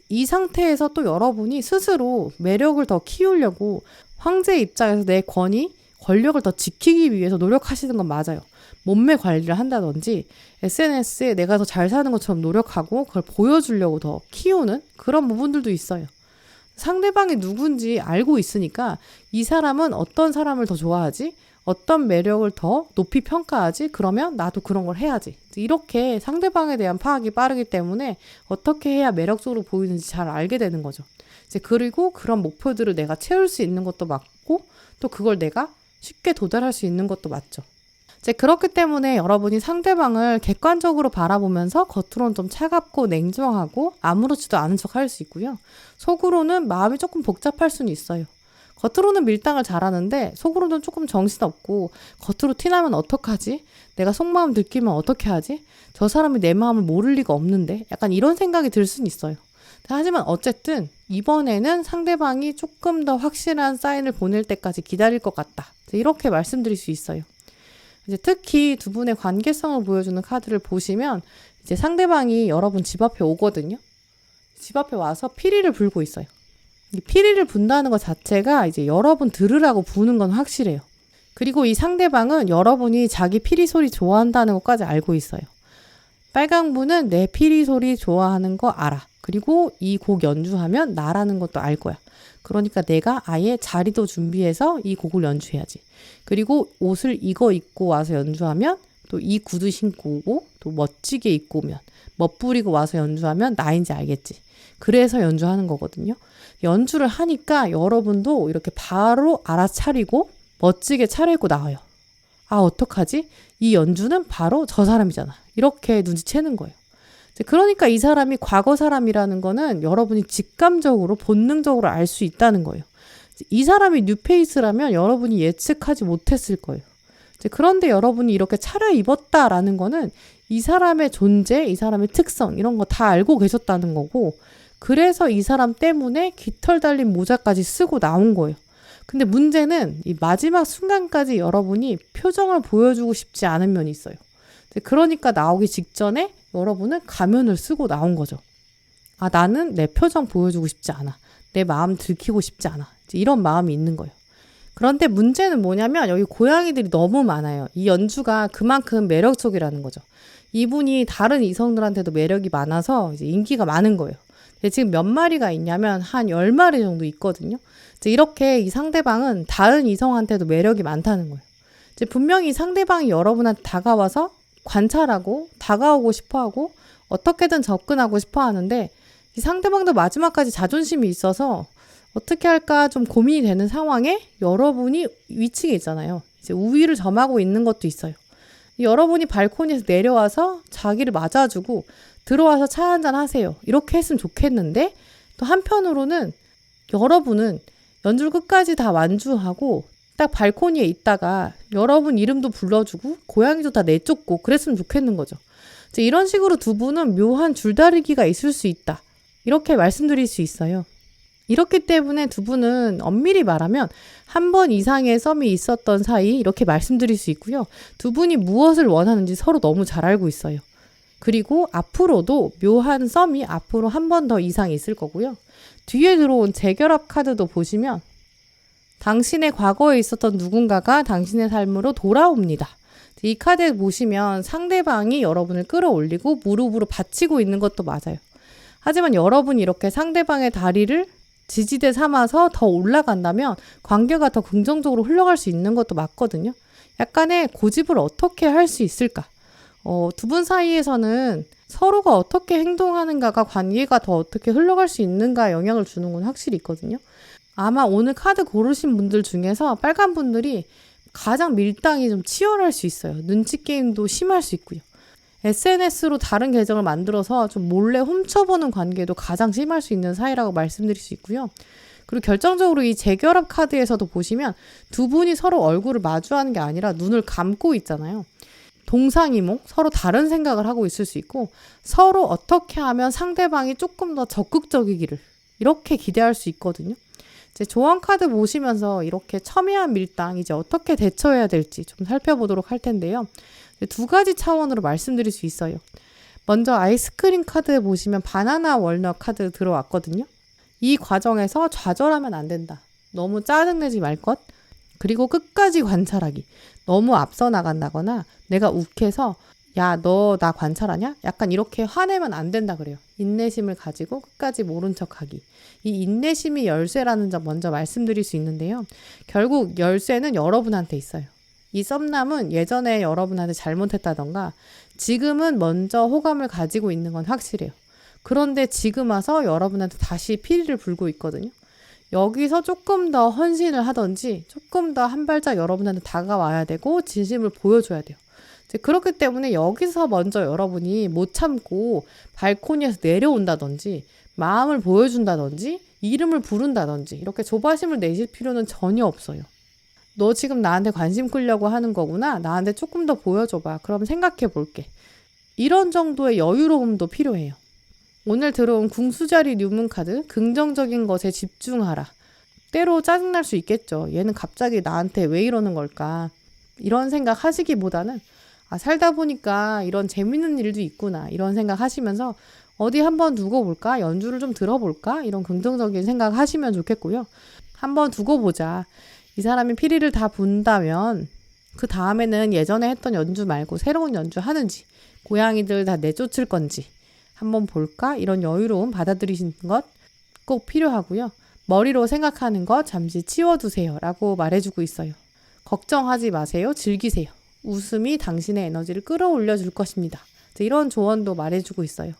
이 상태에서 또 여러분이 스스로 매력을 더 키우려고 황제의 입장에서 내 권력을 더 지키기 위해서 노력하시는 건 맞아요. 몸매 관리를 한다든지 SNS에 내가 더 잘 사는 것처럼 노력하고 그걸 보여주려고 더 키우는 그런 부분들도 있어요. 상대방이 누군지 알고 있으니까 이 사람은 어떤 사람을 더 좋아하지? 어떤 매력을 더 높이 평가하지? 그러면 나도 그런 걸 해야지. 이렇게 상대방에 대한 파악이 빠르기 때문에 어떻게 해야 매력적으로 보이는지 잘 알게 되는 거죠. 이제 그리고 그런 목표들을 내가 채울 수 있는 것도 맞고 또 그걸 내가 쉽게 도달할 수 있는 것도 맞죠. 이제 그렇기 때문에 여러분이 상대방을 객관적으로 바라보면서 겉으로는 좀 차갑고 냉정하고 아무렇지도 않은 척 할 수 있고요. 속으로는 마음이 조금 복잡할 수는 있어요. 겉으로는 밀당을 잘하는데 속으로는 조금 정신없고 겉으로 티나면 어떡하지? 내가 속마음 들키면 어떻게 하지? 저 사람이 내 마음을 모를 리가 없는데? 약간 이런 생각이 들 수는 있어요. 하지만 어쨌든 이번에는 상대방이 조금 더 확실한 사인을 보낼 때까지 기다릴 것 같다. 이렇게 말씀드릴 수 있어요. 이제 특히 두 분의 관계성을 보여주는 카드를 보시면 이제 상대방이 여러분 집 앞에 오거든요. 집 앞에 와서 피리를 불고 있어요. 이 피리를 분다는 것 자체가 이제 여러분 들으라고 부는 건 확실해요. 그리고 이 상대방은 여러분이 자기 피리 소리 좋아한다는 것까지 알고 있어요. 빨강분은 내 피리 소리 좋아하는 거 알아. 그리고 이 곡 연주하면 나라는 것도 알 거야. 그러니까 내가 아예 자리도 준비해서 이 곡을 연주해야지. 그리고 옷을 이거 입고 와서 연주하면 또 이 구두 신고 오고 또 멋지게 입고 오면 멋부리고 와서 연주하면 나인지 알겠지. 그래서 연주하는 거거든요. 연주를 하니까 여러분도 이렇게 바로 알아차리고 멋지게 차려입고 나와요. 아, 어떡하지? 이 연주는 바로 저 사람이잖아. 이렇게 눈치채는 거예요. 그러니까 이 사람이 과거 사람이라는 거는 여러분이 직감적으로 본능적으로 알 수 있다는 거예요. 이 사람이 뉴페이스라면 여러분이 예측하지 못했을 거예요. 그런데 여러분이 이렇게 차려입었다라는 거는 이 사람의 존재, 이 사람의 특성 이런 거 다 알고 계셨다는 거고 그래서 이 사람 때문에 깃털 달린 모자까지 쓰고 나온 거예요. 근데 문제는 이 마지막 순간까지 여러분이 표정을 보여주고 싶지 않은 면이 있어요. 그러니까 나오기 직전에 여러분은 가면을 쓰고 나온 거죠. 아, 나는 내 표정 보여주고 싶지 않아. 내 마음 들키고 싶지 않아. 이런 마음이 있는 거예요. 그런데 문제는 뭐냐면 여기 고양이들이 너무 많아요. 이 연주가 그만큼 매력적이라는 거죠. 이분이 다른 이성들한테도 매력이 많아서 이제 인기가 많은 거예요. 지금 몇 마리가 있냐면 한 10마리 정도 있거든요. 이렇게 이 상대방은 다른 이성한테도 매력이 많다는 거예요. 분명히 상대방이 여러분한테 다가와서 관찰하고 다가오고 싶어하고 어떻게든 접근하고 싶어 하는데 이 상대방도 마지막까지 자존심이 있어서 어떻게 할까 좀 고민이 되는 상황에 여러분이 위층에 있잖아요. 이제 우위를 점하고 있는 것도 있어요. 여러분이 발코니에서 내려와서 자기를 맞아주고 들어와서 차 한잔 하세요. 이렇게 했으면 좋겠는데 또 한편으로는 여러분은 연주를 끝까지 다 완주하고 딱 발코니에 있다가 여러분 이름도 불러주고 고양이도 다 내쫓고 그랬으면 좋겠는 거죠. 이런 식으로 두 분은 묘한 줄다리기가 있을 수 있다. 이렇게 말씀드릴 수 있어요. 이렇기 때문에 두 분은 엄밀히 말하면 한 번 이상의 썸이 있었던 사이 이렇게 말씀드릴 수 있고요. 두 분이 무엇을 원하는지 서로 너무 잘 알고 있어요. 그리고 앞으로도 묘한 썸이 앞으로 한 번 더 이상 있을 거고요. 뒤에 들어온 재결합 카드도 보시면 당신의 과거에 있었던 누군가가 당신의 삶으로 돌아옵니다. 이 카드 보시면 상대방이 여러분을 끌어올리고 무릎으로 받치고 있는 것도 맞아요. 하지만 여러분이 이렇게 상대방의 다리를 지지대 삼아서 더 올라간다면 관계가 더 긍정적으로 흘러갈 수 있는 것도 맞거든요. 약간의 고집을 어떻게 할 수 있을까? 두 분 사이에서는 서로가 어떻게 행동하는가가 관계가 더 어떻게 흘러갈 수 있는가 영향을 주는 건 확실히 있거든요. 아마 오늘 카드 고르신 분들 중에서 빨간 분들이 가장 밀당이 좀 치열할 수 있어요. 눈치 게임도 심할 수 있고요. SNS로 다른 계정을 만들어서 좀 몰래 훔쳐보는 관계도 가장 심할 수 있는 사이라고 말씀드릴 수 있고요. 그리고 결정적으로 이 재결합 카드에서도 보시면 두 분이 서로 얼굴을 마주하는 게 아니라 눈을 감고 있잖아요. 동상이몽, 서로 다른 생각을 하고 있을 수 있고 서로 어떻게 하면 상대방이 조금 더 적극적이기를 이렇게 기대할 수 있거든요. 이제 조언 카드 보시면서 이렇게 첨예한 밀당 이제 어떻게 대처해야 될지 좀 살펴보도록 할 텐데요. 두 가지 차원으로 말씀드릴 수 있어요. 먼저 아이스크림 카드 보시면 바나나 월넛 카드 들어왔거든요. 이 과정에서 좌절하면 안 된다. 너무 짜증내지 말 것. 그리고 끝까지 관찰하기. 너무 앞서 나간다거나 내가 욱해서 야, 너 나 관찰하냐? 약간 이렇게 화내면 안 된다 그래요. 인내심을 가지고 끝까지 모른 척하기. 이 인내심이 열쇠라는 점 먼저 말씀드릴 수 있는데요. 결국 열쇠는 여러분한테 있어요. 이 썸남은 예전에 여러분한테 잘못했다던가 지금은 먼저 호감을 가지고 있는 건 확실해요. 그런데 지금 와서 여러분한테 다시 피리를 불고 있거든요. 여기서 조금 더 헌신을 하든지 조금 더 한 발짝 여러분한테 다가와야 되고 진심을 보여줘야 돼요. 그렇기 때문에 여기서 먼저 여러분이 못 참고 발코니에서 내려온다든지 마음을 보여준다든지 이름을 부른다든지 이렇게 조바심을 내실 필요는 전혀 없어요. 너 지금 나한테 관심 끌려고 하는 거구나. 나한테 조금 더 보여줘봐. 그럼 생각해 볼게. 이런 정도의 여유로움도 필요해요. 오늘 들어온 궁수자리 뉴문카드, 긍정적인 것에 집중하라. 때로 짜증날 수 있겠죠. 얘는 갑자기 나한테 왜 이러는 걸까? 이런 생각 하시기보다는 살다 보니까 이런 재밌는 일도 있구나. 이런 생각 하시면서 어디 한번 두고 볼까? 연주를 좀 들어볼까? 이런 긍정적인 생각 하시면 좋겠고요. 한번 두고 보자. 이 사람이 피리를 다 분다면 그 다음에는 예전에 했던 연주 말고 새로운 연주 하는지 고양이들 다 내쫓을 건지 한번 볼까? 이런 여유로움 받아들이시는 것 꼭 필요하고요. 머리로 생각하는 것 잠시 치워두세요 라고 말해주고 있어요. 걱정하지 마세요. 즐기세요. 웃음이 당신의 에너지를 끌어올려 줄 것입니다. 이런 조언도 말해주고 있어요.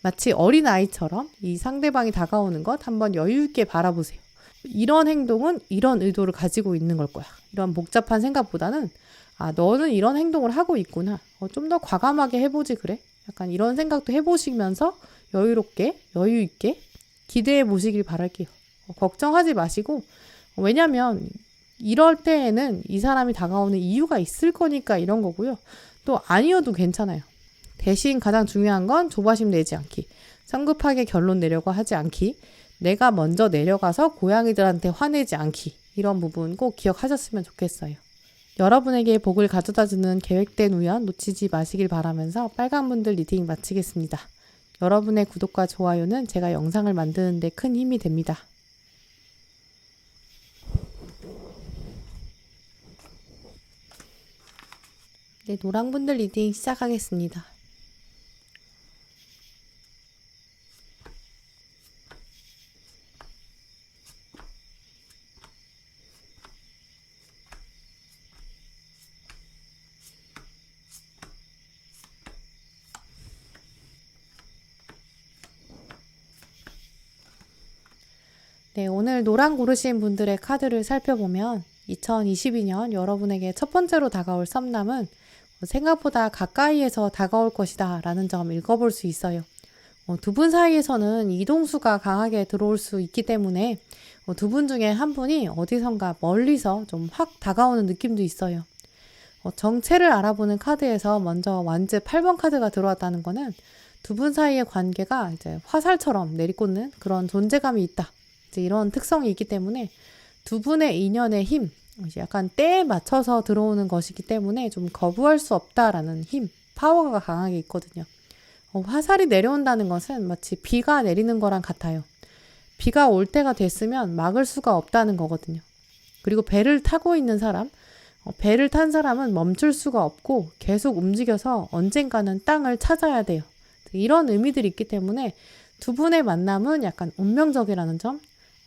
마치 어린아이처럼 이 상대방이 다가오는 것 한번 여유 있게 바라보세요. 이런 행동은 이런 의도를 가지고 있는 걸 거야. 이런 복잡한 생각보다는 너는 이런 행동을 하고 있구나. 좀 더 과감하게 해보지 그래? 약간 이런 생각도 해보시면서 여유롭게 여유 있게 기대해 보시길 바랄게요. 걱정하지 마시고 왜냐면 이럴 때에는 이 사람이 다가오는 이유가 있을 거니까 이런 거고요. 또 아니어도 괜찮아요. 대신 가장 중요한 건 조바심 내지 않기. 성급하게 결론 내려고 하지 않기. 내가 먼저 내려가서 고양이들한테 화내지 않기. 이런 부분 꼭 기억하셨으면 좋겠어요. 여러분에게 복을 가져다주는 계획된 우연 놓치지 마시길 바라면서 빨간분들 리딩 마치겠습니다. 여러분의 구독과 좋아요는 제가 영상을 만드는 데 큰 힘이 됩니다. 네, 노랑분들 리딩 시작하겠습니다. 네, 오늘 노랑 고르신 분들의 카드를 살펴보면 2022년 여러분에게 첫 번째로 다가올 썸남은 생각보다 가까이에서 다가올 것이다 라는 점 읽어볼 수 있어요. 두 분 사이에서는 이동수가 강하게 들어올 수 있기 때문에 두 분 중에 한 분이 어디선가 멀리서 좀 확 다가오는 느낌도 있어요. 정체를 알아보는 카드에서 먼저 완즈 8번 카드가 들어왔다는 거는 두 분 사이의 관계가 이제 화살처럼 내리꽂는 그런 존재감이 있다. 이런 특성이 있기 때문에 두 분의 인연의 힘, 약간 때에 맞춰서 들어오는 것이기 때문에 좀 거부할 수 없다라는 힘, 파워가 강하게 있거든요. 화살이 내려온다는 것은 마치 비가 내리는 거랑 같아요. 비가 올 때가 됐으면 막을 수가 없다는 거거든요. 그리고 배를 타고 있는 사람, 배를 탄 사람은 멈출 수가 없고 계속 움직여서 언젠가는 땅을 찾아야 돼요. 이런 의미들이 있기 때문에 두 분의 만남은 약간 운명적이라는 점,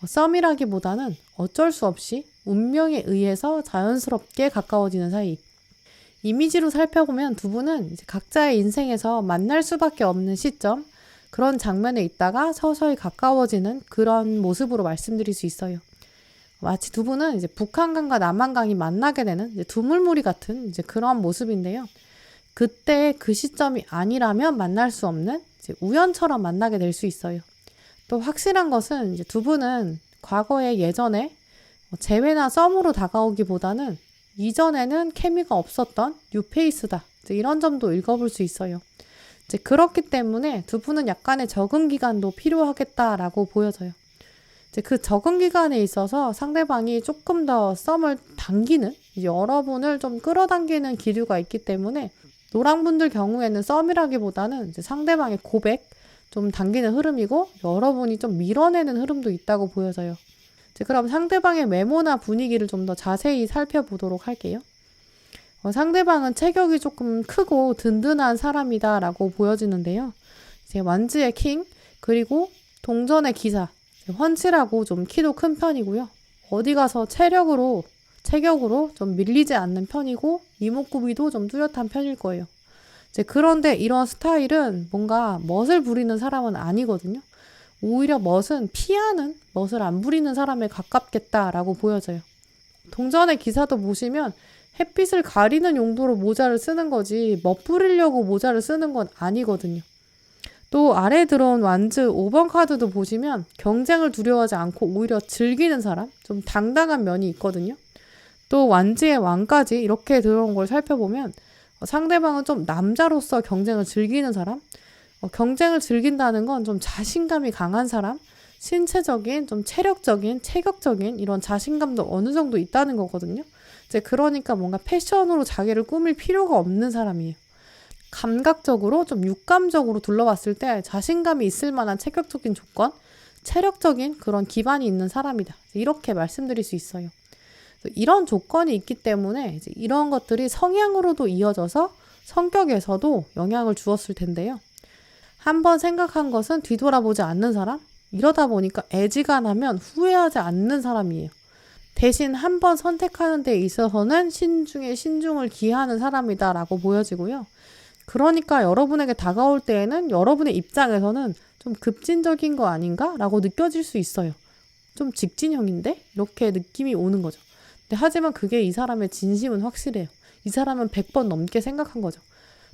썸이라기보다는 어쩔 수 없이 운명에 의해서 자연스럽게 가까워지는 사이. 이미지로 살펴보면 두 분은 이제 각자의 인생에서 만날 수밖에 없는 시점, 그런 장면에 있다가 서서히 가까워지는 그런 모습으로 말씀드릴 수 있어요. 마치 두 분은 이제 북한강과 남한강이 만나게 되는 이제 두물무리 같은 이제 그런 모습인데요. 그때 그 시점이 아니라면 만날 수 없는 이제 우연처럼 만나게 될 수 있어요. 또 확실한 것은 이제 두 분은 과거에 예전에 재회나 썸으로 다가오기보다는 이전에는 케미가 없었던 뉴페이스다. 이런 점도 읽어볼 수 있어요. 이제 그렇기 때문에 두 분은 약간의 적응 기간도 필요하겠다라고 보여져요. 이제 그 적응 기간에 있어서 상대방이 조금 더 썸을 당기는, 이제 여러분을 좀 끌어당기는 기류가 있기 때문에 노랑분들 경우에는 썸이라기보다는 이제 상대방의 고백, 좀 당기는 흐름이고 여러분이 좀 밀어내는 흐름도 있다고 보여져요. 그럼 상대방의 외모나 분위기를 좀 더 자세히 살펴보도록 할게요. 상대방은 체격이 조금 크고 든든한 사람이다 라고 보여지는데요. 이제 완즈의 킹, 그리고 동전의 기사, 훤칠하고 좀 키도 큰 편이고요. 어디 가서 체격으로 좀 밀리지 않는 편이고 이목구비도 좀 뚜렷한 편일 거예요. 이제 그런데 이런 스타일은 뭔가 멋을 부리는 사람은 아니거든요. 오히려 멋은 피하는, 멋을 안 부리는 사람에 가깝겠다라고 보여져요. 동전의 기사도 보시면 햇빛을 가리는 용도로 모자를 쓰는 거지 멋 부리려고 모자를 쓰는 건 아니거든요. 또 아래에 들어온 완즈 5번 카드도 보시면 경쟁을 두려워하지 않고 오히려 즐기는 사람, 좀 당당한 면이 있거든요. 또 완즈의 왕까지 이렇게 들어온 걸 살펴보면 상대방은 좀 남자로서 경쟁을 즐기는 사람, 경쟁을 즐긴다는 건 좀 자신감이 강한 사람, 신체적인, 좀 체력적인, 체격적인 이런 자신감도 어느 정도 있다는 거거든요. 이제 그러니까 뭔가 패션으로 자기를 꾸밀 필요가 없는 사람이에요. 감각적으로 좀 육감적으로 둘러봤을 때 자신감이 있을 만한 체격적인 조건, 체력적인 그런 기반이 있는 사람이다. 이렇게 말씀드릴 수 있어요. 이런 조건이 있기 때문에 이제 이런 것들이 성향으로도 이어져서 성격에서도 영향을 주었을 텐데요. 한번 생각한 것은 뒤돌아보지 않는 사람? 이러다 보니까 애지간하면 후회하지 않는 사람이에요. 대신 한번 선택하는 데 있어서는 신중에 신중을 기하는 사람이다 라고 보여지고요. 그러니까 여러분에게 다가올 때에는 여러분의 입장에서는 좀 급진적인 거 아닌가? 라고 느껴질 수 있어요. 좀 직진형인데? 이렇게 느낌이 오는 거죠. 근데 하지만 그게 이 사람의 진심은 확실해요. 이 사람은 100번 넘게 생각한 거죠.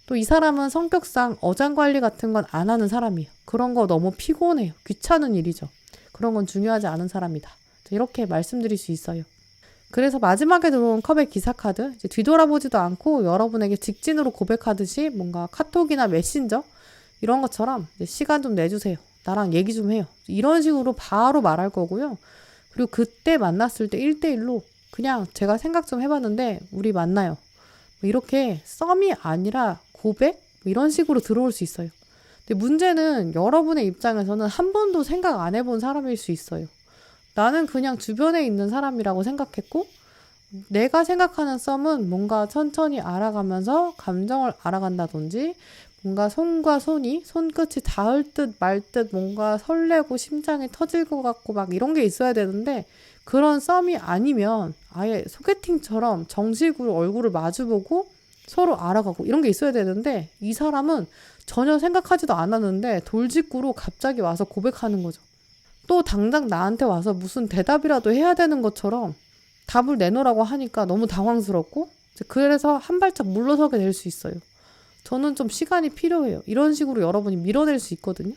또 이 사람은 성격상 어장관리 같은 건 안 하는 사람이에요. 그런 거 너무 피곤해요. 귀찮은 일이죠. 그런 건 중요하지 않은 사람이다. 이렇게 말씀드릴 수 있어요. 그래서 마지막에 들어온 컵의 기사 카드, 이제 뒤돌아보지도 않고 여러분에게 직진으로 고백하듯이 뭔가 카톡이나 메신저 이런 것처럼 이제 시간 좀 내주세요. 나랑 얘기 좀 해요. 이런 식으로 바로 말할 거고요. 그리고 그때 만났을 때 1대1로 그냥 제가 생각 좀 해봤는데 우리 만나요. 이렇게 썸이 아니라 고백? 이런 식으로 들어올 수 있어요. 근데 문제는 여러분의 입장에서는 한 번도 생각 안 해본 사람일 수 있어요. 나는 그냥 주변에 있는 사람이라고 생각했고 내가 생각하는 썸은 뭔가 천천히 알아가면서 감정을 알아간다든지 뭔가 손과 손이 손끝이 닿을 듯 말 듯 뭔가 설레고 심장이 터질 것 같고 막 이런 게 있어야 되는데 그런 썸이 아니면 아예 소개팅처럼 정식으로 얼굴을 마주보고 서로 알아가고 이런 게 있어야 되는데 이 사람은 전혀 생각하지도 않았는데 돌직구로 갑자기 와서 고백하는 거죠. 또 당장 나한테 와서 무슨 대답이라도 해야 되는 것처럼 답을 내놓으라고 하니까 너무 당황스럽고 그래서 한 발짝 물러서게 될 수 있어요. 저는 좀 시간이 필요해요. 이런 식으로 여러분이 밀어낼 수 있거든요.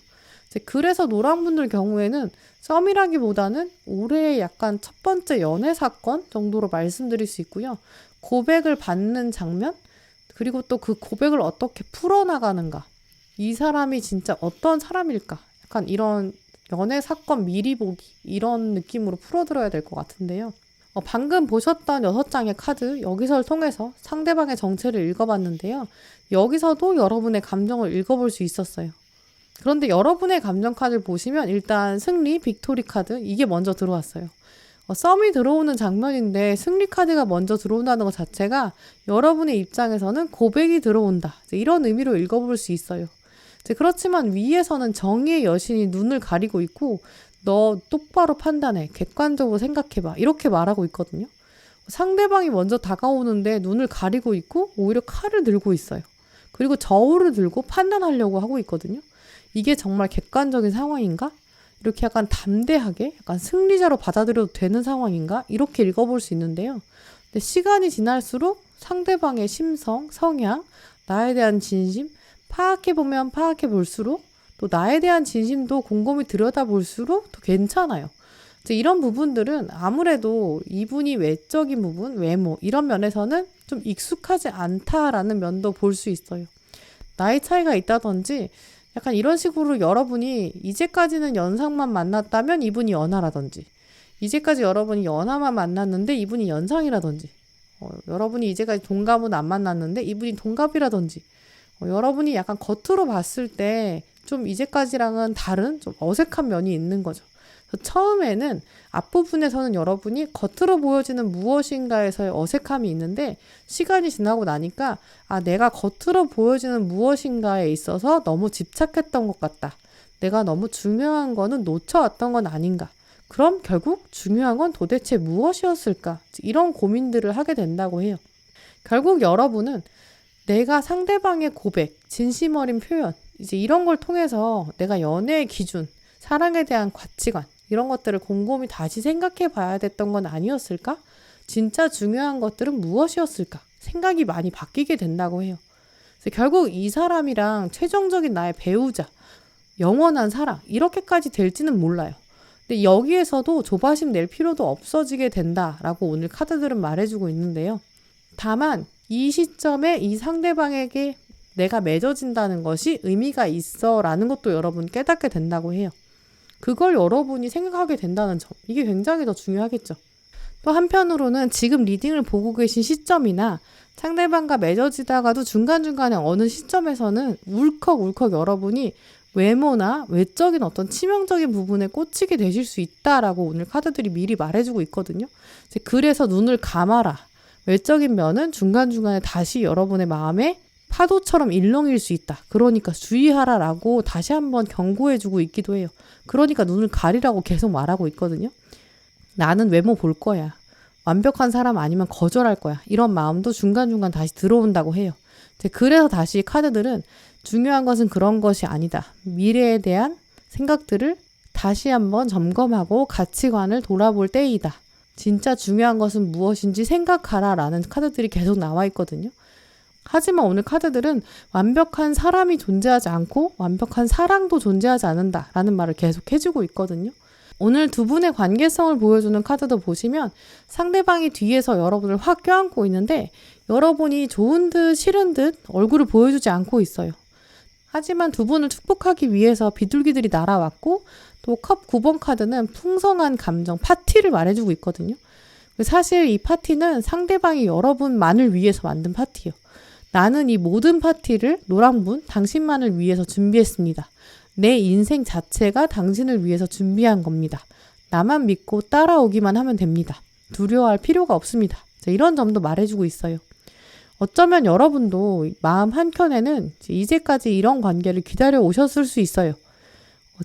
그래서 노랑분들 경우에는 썸이라기보다는 올해의 약간 첫 번째 연애 사건 정도로 말씀드릴 수 있고요. 고백을 받는 장면, 그리고 또 그 고백을 어떻게 풀어나가는가. 이 사람이 진짜 어떤 사람일까. 약간 이런 연애 사건 미리 보기 이런 느낌으로 풀어들어야 될 것 같은데요. 방금 보셨던 6장의 카드 여기서를 통해서 상대방의 정체를 읽어봤는데요. 여기서도 여러분의 감정을 읽어볼 수 있었어요. 그런데 여러분의 감정 카드를 보시면 일단 승리, 빅토리 카드 이게 먼저 들어왔어요. 썸이 들어오는 장면인데 승리 카드가 먼저 들어온다는 것 자체가 여러분의 입장에서는 고백이 들어온다. 이런 의미로 읽어볼 수 있어요. 그렇지만 위에서는 정의의 여신이 눈을 가리고 있고 너 똑바로 판단해. 객관적으로 생각해봐. 이렇게 말하고 있거든요. 상대방이 먼저 다가오는데 눈을 가리고 있고 오히려 칼을 들고 있어요. 그리고 저울을 들고 판단하려고 하고 있거든요. 이게 정말 객관적인 상황인가? 이렇게 약간 담대하게 약간 승리자로 받아들여도 되는 상황인가? 이렇게 읽어볼 수 있는데요. 근데 시간이 지날수록 상대방의 심성, 성향, 나에 대한 진심 파악해보면 파악해볼수록 또 나에 대한 진심도 곰곰이 들여다볼수록 더 괜찮아요. 이런 부분들은 아무래도 이분이 외적인 부분, 외모 이런 면에서는 좀 익숙하지 않다라는 면도 볼 수 있어요. 나이 차이가 있다든지 약간 이런 식으로 여러분이 이제까지는 연상만 만났다면 이분이 연하라든지 이제까지 여러분이 연하만 만났는데 이분이 연상이라든지 여러분이 이제까지 동갑은 안 만났는데 이분이 동갑이라든지 여러분이 약간 겉으로 봤을 때 좀 이제까지랑은 다른 좀 어색한 면이 있는 거죠. 처음에는 앞부분에서는 여러분이 겉으로 보여지는 무엇인가에서의 어색함이 있는데 시간이 지나고 나니까 내가 겉으로 보여지는 무엇인가에 있어서 너무 집착했던 것 같다. 내가 너무 중요한 거는 놓쳐왔던 건 아닌가. 그럼 결국 중요한 건 도대체 무엇이었을까? 이런 고민들을 하게 된다고 해요. 결국 여러분은 내가 상대방의 고백, 진심 어린 표현, 이제 이런 걸 통해서 내가 연애의 기준, 사랑에 대한 가치관, 이런 것들을 곰곰이 다시 생각해 봐야 됐던 건 아니었을까? 진짜 중요한 것들은 무엇이었을까? 생각이 많이 바뀌게 된다고 해요. 그래서 결국 이 사람이랑 최종적인 나의 배우자, 영원한 사랑, 이렇게까지 될지는 몰라요. 근데 여기에서도 조바심 낼 필요도 없어지게 된다라고 오늘 카드들은 말해주고 있는데요. 다만 이 시점에 이 상대방에게 내가 맺어진다는 것이 의미가 있어 라는 것도 여러분 깨닫게 된다고 해요. 그걸 여러분이 생각하게 된다는 점, 이게 굉장히 더 중요하겠죠. 또 한편으로는 지금 리딩을 보고 계신 시점이나 상대방과 맺어지다가도 중간중간에 어느 시점에서는 울컥울컥 여러분이 외모나 외적인 어떤 치명적인 부분에 꽂히게 되실 수 있다라고 오늘 카드들이 미리 말해주고 있거든요. 그래서 눈을 감아라. 외적인 면은 중간중간에 다시 여러분의 마음에 파도처럼 일렁일 수 있다. 그러니까 주의하라라고 다시 한번 경고해주고 있기도 해요. 그러니까 눈을 가리라고 계속 말하고 있거든요. 나는 외모 볼 거야. 완벽한 사람 아니면 거절할 거야. 이런 마음도 중간중간 다시 들어온다고 해요. 그래서 다시 카드들은 중요한 것은 그런 것이 아니다. 미래에 대한 생각들을 다시 한번 점검하고 가치관을 돌아볼 때이다. 진짜 중요한 것은 무엇인지 생각하라 라는 카드들이 계속 나와 있거든요. 하지만 오늘 카드들은 완벽한 사람이 존재하지 않고 완벽한 사랑도 존재하지 않는다 라는 말을 계속 해주고 있거든요. 오늘 두 분의 관계성을 보여주는 카드도 보시면 상대방이 뒤에서 여러분을 확 껴안고 있는데 여러분이 좋은 듯 싫은 듯 얼굴을 보여주지 않고 있어요. 하지만 두 분을 축복하기 위해서 비둘기들이 날아왔고 또 컵 9번 카드는 풍성한 감정, 파티를 말해주고 있거든요. 사실 이 파티는 상대방이 여러분만을 위해서 만든 파티예요. 나는 이 모든 파티를 노랑분, 당신만을 위해서 준비했습니다. 내 인생 자체가 당신을 위해서 준비한 겁니다. 나만 믿고 따라오기만 하면 됩니다. 두려워할 필요가 없습니다. 이런 점도 말해주고 있어요. 어쩌면 여러분도 마음 한켠에는 이제까지 이런 관계를 기다려 오셨을 수 있어요.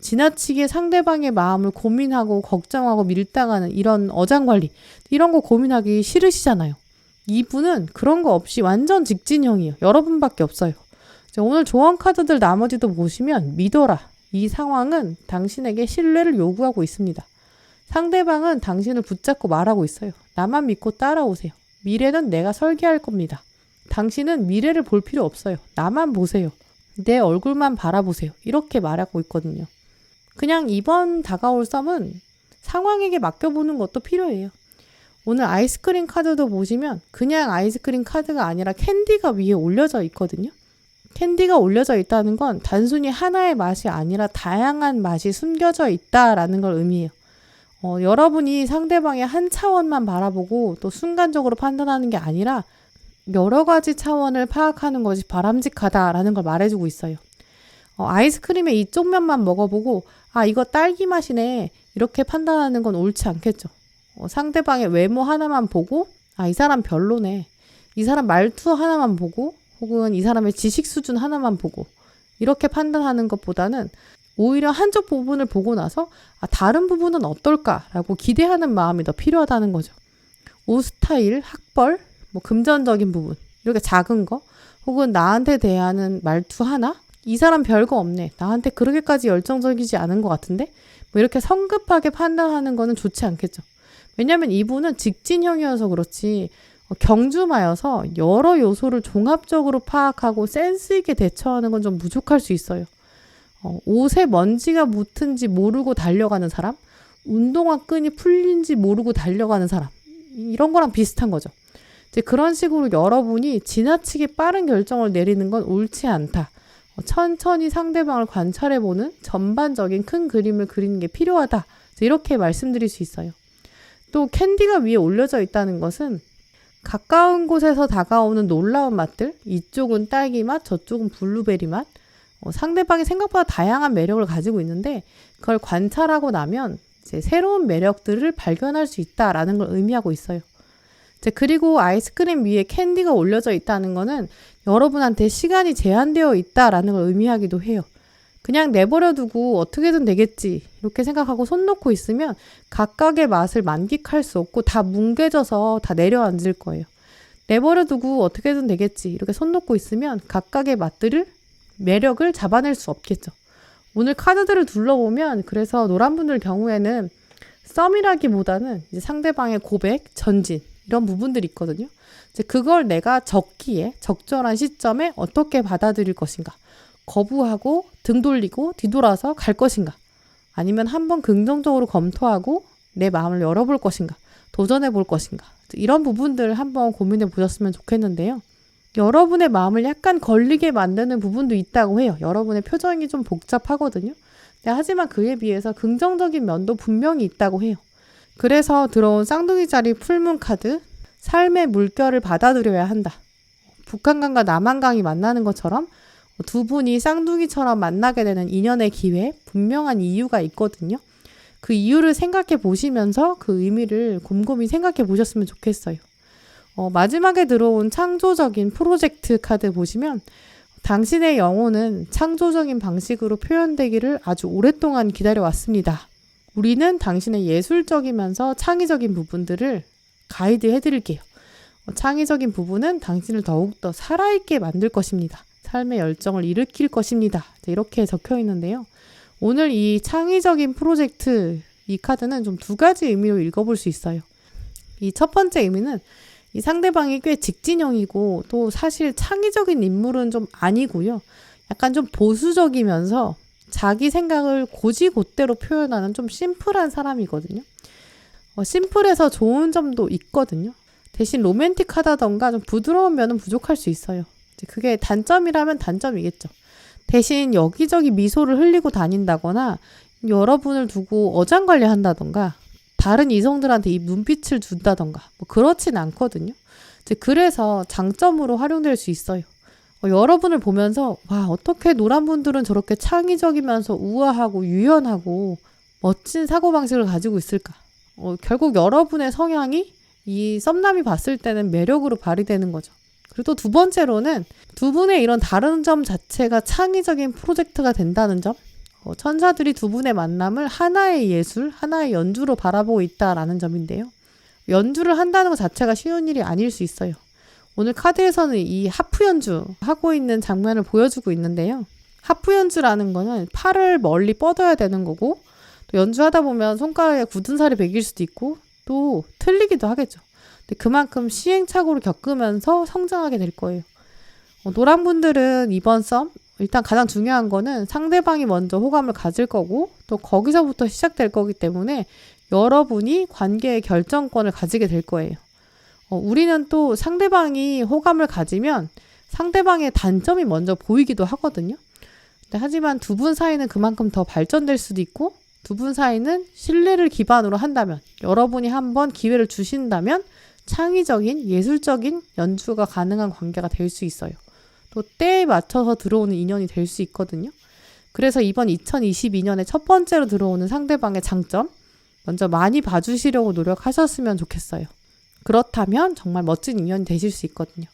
지나치게 상대방의 마음을 고민하고 걱정하고 밀당하는 이런 어장관리, 이런 거 고민하기 싫으시잖아요. 이분은 그런 거 없이 완전 직진형이에요. 여러분밖에 없어요. 오늘 조언 카드들 나머지도 보시면 믿어라. 이 상황은 당신에게 신뢰를 요구하고 있습니다. 상대방은 당신을 붙잡고 말하고 있어요. 나만 믿고 따라오세요. 미래는 내가 설계할 겁니다. 당신은 미래를 볼 필요 없어요. 나만 보세요. 내 얼굴만 바라보세요. 이렇게 말하고 있거든요. 그냥 이번 다가올 썸은 상황에게 맡겨보는 것도 필요해요. 오늘 아이스크림 카드도 보시면 그냥 아이스크림 카드가 아니라 캔디가 위에 올려져 있거든요. 캔디가 올려져 있다는 건 단순히 하나의 맛이 아니라 다양한 맛이 숨겨져 있다라는 걸 의미해요. 여러분이 상대방의 한 차원만 바라보고 또 순간적으로 판단하는 게 아니라 여러 가지 차원을 파악하는 것이 바람직하다라는 걸 말해주고 있어요. 아이스크림의 이쪽 면만 먹어보고 이거 딸기 맛이네 이렇게 판단하는 건 옳지 않겠죠. 상대방의 외모 하나만 보고 이 사람 별로네. 이 사람 말투 하나만 보고 혹은 이 사람의 지식 수준 하나만 보고 이렇게 판단하는 것보다는 오히려 한쪽 부분을 보고 나서 다른 부분은 어떨까라고 기대하는 마음이 더 필요하다는 거죠. 옷 스타일, 학벌, 금전적인 부분 이렇게 작은 거 혹은 나한테 대하는 말투 하나 이 사람 별거 없네. 나한테 그렇게까지 열정적이지 않은 것 같은데 이렇게 성급하게 판단하는 거는 좋지 않겠죠. 왜냐하면 이분은 직진형이어서 그렇지 경주마여서 여러 요소를 종합적으로 파악하고 센스 있게 대처하는 건 좀 부족할 수 있어요. 옷에 먼지가 묻은지 모르고 달려가는 사람, 운동화 끈이 풀린지 모르고 달려가는 사람 이런 거랑 비슷한 거죠. 이제 그런 식으로 여러분이 지나치게 빠른 결정을 내리는 건 옳지 않다. 천천히 상대방을 관찰해보는 전반적인 큰 그림을 그리는 게 필요하다. 이렇게 말씀드릴 수 있어요. 또 캔디가 위에 올려져 있다는 것은 가까운 곳에서 다가오는 놀라운 맛들, 이쪽은 딸기 맛, 저쪽은 블루베리 맛, 상대방이 생각보다 다양한 매력을 가지고 있는데 그걸 관찰하고 나면 이제 새로운 매력들을 발견할 수 있다라는 걸 의미하고 있어요. 그리고 아이스크림 위에 캔디가 올려져 있다는 거는 여러분한테 시간이 제한되어 있다라는 걸 의미하기도 해요. 그냥 내버려 두고 어떻게든 되겠지 이렇게 생각하고 손 놓고 있으면 각각의 맛을 만끽할 수 없고 다 뭉개져서 다 내려앉을 거예요. 내버려 두고 어떻게든 되겠지 이렇게 손 놓고 있으면 각각의 맛들을 매력을 잡아낼 수 없겠죠. 오늘 카드들을 둘러보면 그래서 노란 분들 경우에는 썸이라기보다는 이제 상대방의 고백, 전진 이런 부분들이 있거든요. 이제 그걸 내가 적기에 적절한 시점에 어떻게 받아들일 것인가, 거부하고 등 돌리고 뒤돌아서 갈 것인가, 아니면 한번 긍정적으로 검토하고 내 마음을 열어볼 것인가, 도전해 볼 것인가, 이런 부분들 한번 고민해 보셨으면 좋겠는데요. 여러분의 마음을 약간 걸리게 만드는 부분도 있다고 해요. 여러분의 표정이 좀 복잡하거든요. 하지만 그에 비해서 긍정적인 면도 분명히 있다고 해요. 그래서 들어온 쌍둥이 자리 풀문 카드, 삶의 물결을 받아들여야 한다. 북한강과 남한강이 만나는 것처럼 두 분이 쌍둥이처럼 만나게 되는 인연의 기회, 분명한 이유가 있거든요. 그 이유를 생각해 보시면서 그 의미를 곰곰이 생각해 보셨으면 좋겠어요. 마지막에 들어온 창조적인 프로젝트 카드 보시면 당신의 영혼은 창조적인 방식으로 표현되기를 아주 오랫동안 기다려왔습니다. 우리는 당신의 예술적이면서 창의적인 부분들을 가이드 해드릴게요. 창의적인 부분은 당신을 더욱더 살아있게 만들 것입니다. 삶의 열정을 일으킬 것입니다. 이렇게 적혀 있는데요. 오늘 이 창의적인 프로젝트 이 카드는 좀 두 가지 의미로 읽어볼 수 있어요. 이 첫 번째 의미는 이 상대방이 꽤 직진형이고 또 사실 창의적인 인물은 좀 아니고요. 약간 좀 보수적이면서 자기 생각을 곧이곧대로 표현하는 좀 심플한 사람이거든요. 심플해서 좋은 점도 있거든요. 대신 로맨틱하다던가 좀 부드러운 면은 부족할 수 있어요. 그게 단점이라면 단점이겠죠. 대신 여기저기 미소를 흘리고 다닌다거나 여러분을 두고 어장관리한다던가 다른 이성들한테 이 눈빛을 준다던가 그렇진 않거든요. 그래서 장점으로 활용될 수 있어요. 여러분을 보면서 와, 어떻게 노란 분들은 저렇게 창의적이면서 우아하고 유연하고 멋진 사고방식을 가지고 있을까? 결국 여러분의 성향이 이 썸남이 봤을 때는 매력으로 발휘되는 거죠. 그리고 또 두 번째로는 두 분의 이런 다른 점 자체가 창의적인 프로젝트가 된다는 점. 천사들이 두 분의 만남을 하나의 예술, 하나의 연주로 바라보고 있다라는 점인데요. 연주를 한다는 것 자체가 쉬운 일이 아닐 수 있어요. 오늘 카드에서는 이 하프 연주 하고 있는 장면을 보여주고 있는데요. 하프 연주라는 거는 팔을 멀리 뻗어야 되는 거고 또 연주하다 보면 손가락에 굳은 살이 배길 수도 있고 또 틀리기도 하겠죠. 근데 그만큼 시행착오를 겪으면서 성장하게 될 거예요. 노란 분들은 이번 썸 일단 가장 중요한 거는 상대방이 먼저 호감을 가질 거고 또 거기서부터 시작될 거기 때문에 여러분이 관계의 결정권을 가지게 될 거예요. 우리는 또 상대방이 호감을 가지면 상대방의 단점이 먼저 보이기도 하거든요. 하지만 두 분 사이는 그만큼 더 발전될 수도 있고 두 분 사이는 신뢰를 기반으로 한다면 여러분이 한번 기회를 주신다면 창의적인 예술적인 연주가 가능한 관계가 될 수 있어요. 또 때에 맞춰서 들어오는 인연이 될 수 있거든요. 그래서 이번 2022년에 첫 번째로 들어오는 상대방의 장점 먼저 많이 봐주시려고 노력하셨으면 좋겠어요. 그렇다면 정말 멋진 인연이 되실 수 있거든요.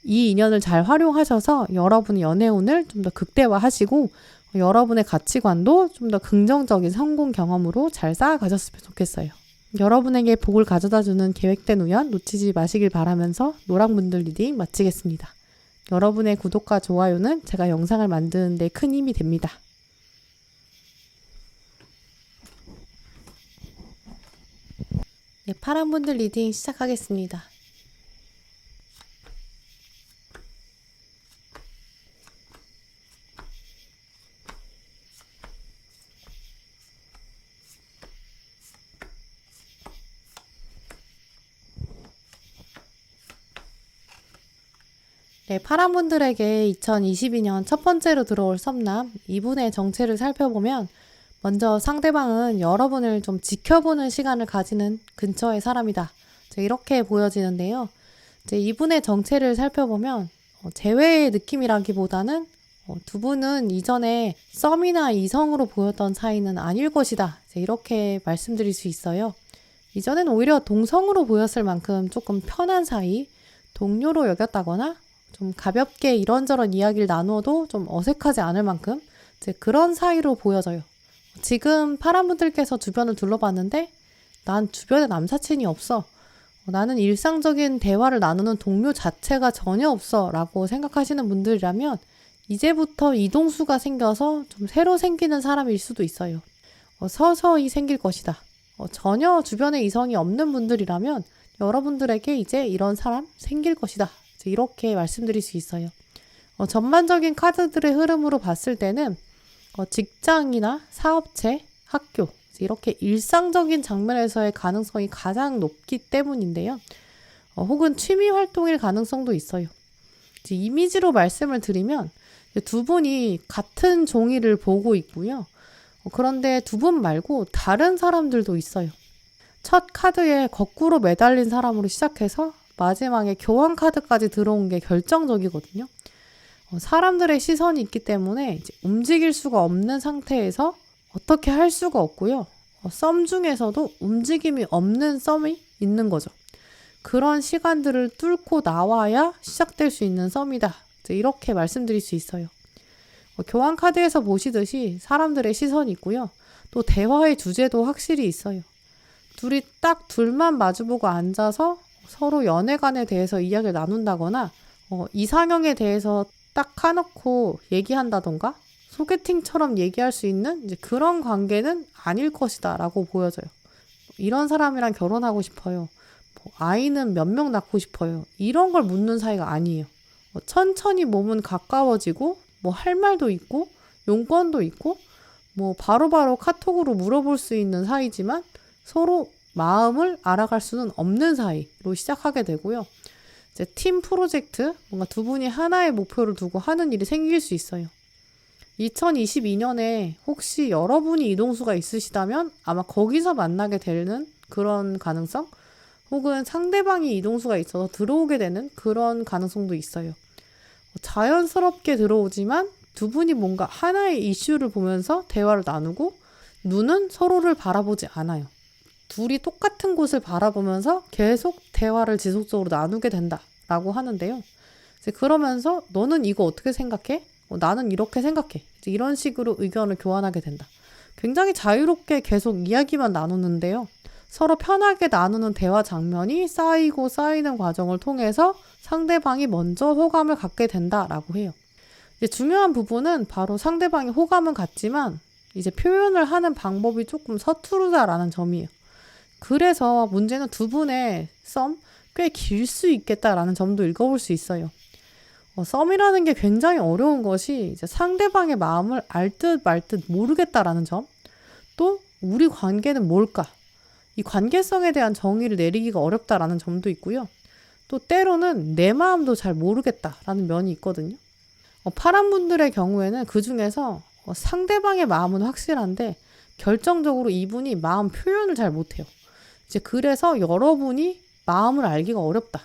이 인연을 잘 활용하셔서 여러분의 연애운을 좀 더 극대화하시고 여러분의 가치관도 좀 더 긍정적인 성공 경험으로 잘 쌓아가셨으면 좋겠어요. 여러분에게 복을 가져다주는 계획된 우연 놓치지 마시길 바라면서 노랑분들 리딩 마치겠습니다. 여러분의 구독과 좋아요는 제가 영상을 만드는 데 큰 힘이 됩니다. 네, 파란분들 리딩 시작하겠습니다. 네, 파란분들에게 2022년 첫 번째로 들어올 썸남 이분의 정체를 살펴보면 먼저 상대방은 여러분을 좀 지켜보는 시간을 가지는 근처의 사람이다. 이렇게 보여지는데요. 이분의 정체를 살펴보면 재회의 느낌이라기보다는 두 분은 이전에 썸이나 이성으로 보였던 사이는 아닐 것이다. 이렇게 말씀드릴 수 있어요. 이전엔 오히려 동성으로 보였을 만큼 조금 편한 사이, 동료로 여겼다거나 좀 가볍게 이런저런 이야기를 나누어도 좀 어색하지 않을 만큼 그런 사이로 보여져요. 지금 파란분들께서 주변을 둘러봤는데 난 주변에 남사친이 없어. 나는 일상적인 대화를 나누는 동료 자체가 전혀 없어 라고 생각하시는 분들이라면 이제부터 이동수가 생겨서 좀 새로 생기는 사람일 수도 있어요. 서서히 생길 것이다. 전혀 주변에 이성이 없는 분들이라면 여러분들에게 이제 이런 사람 생길 것이다. 이렇게 말씀드릴 수 있어요. 전반적인 카드들의 흐름으로 봤을 때는 직장이나 사업체, 학교 이렇게 일상적인 장면에서의 가능성이 가장 높기 때문인데요. 혹은 취미 활동일 가능성도 있어요. 이미지로 말씀을 드리면 두 분이 같은 종이를 보고 있고요. 그런데 두 분 말고 다른 사람들도 있어요. 첫 카드에 거꾸로 매달린 사람으로 시작해서 마지막에 교환 카드까지 들어온 게 결정적이거든요. 사람들의 시선이 있기 때문에 이제 움직일 수가 없는 상태에서 어떻게 할 수가 없고요. 썸 중에서도 움직임이 없는 썸이 있는 거죠. 그런 시간들을 뚫고 나와야 시작될 수 있는 썸이다. 이렇게 말씀드릴 수 있어요. 교환 카드에서 보시듯이 사람들의 시선이 있고요. 또 대화의 주제도 확실히 있어요. 둘이 딱 둘만 마주보고 앉아서 서로 연애관에 대해서 이야기를 나눈다거나 이상형에 대해서 딱 까놓고 얘기한다던가 소개팅처럼 얘기할 수 있는 이제 그런 관계는 아닐 것이다 라고 보여져요. 이런 사람이랑 결혼하고 싶어요. 아이는 몇 명 낳고 싶어요. 이런 걸 묻는 사이가 아니에요. 천천히 몸은 가까워지고 할 말도 있고 용건도 있고 바로바로 카톡으로 물어볼 수 있는 사이지만 서로 마음을 알아갈 수는 없는 사이로 시작하게 되고요. 이제 팀 프로젝트, 뭔가 두 분이 하나의 목표를 두고 하는 일이 생길 수 있어요. 2022년에 혹시 여러분이 이동수가 있으시다면 아마 거기서 만나게 되는 그런 가능성? 혹은 상대방이 이동수가 있어서 들어오게 되는 그런 가능성도 있어요. 자연스럽게 들어오지만 두 분이 뭔가 하나의 이슈를 보면서 대화를 나누고 눈은 서로를 바라보지 않아요. 둘이 똑같은 곳을 바라보면서 계속 대화를 지속적으로 나누게 된다라고 하는데요. 이제 그러면서 너는 이거 어떻게 생각해? 나는 이렇게 생각해. 이제 이런 식으로 의견을 교환하게 된다. 굉장히 자유롭게 계속 이야기만 나누는데요. 서로 편하게 나누는 대화 장면이 쌓이고 쌓이는 과정을 통해서 상대방이 먼저 호감을 갖게 된다라고 해요. 이제 중요한 부분은 바로 상대방이 호감은 갖지만 이제 표현을 하는 방법이 조금 서투르다라는 점이에요. 그래서 문제는 두 분의 썸 꽤 길 수 있겠다라는 점도 읽어볼 수 있어요. 썸이라는 게 굉장히 어려운 것이 이제 상대방의 마음을 알 듯 말 듯 모르겠다라는 점, 또 우리 관계는 뭘까? 이 관계성에 대한 정의를 내리기가 어렵다라는 점도 있고요. 또 때로는 내 마음도 잘 모르겠다라는 면이 있거든요. 파란 분들의 경우에는 그 중에서 상대방의 마음은 확실한데 결정적으로 이분이 마음 표현을 잘 못해요. 이제 그래서 여러분이 마음을 알기가 어렵다.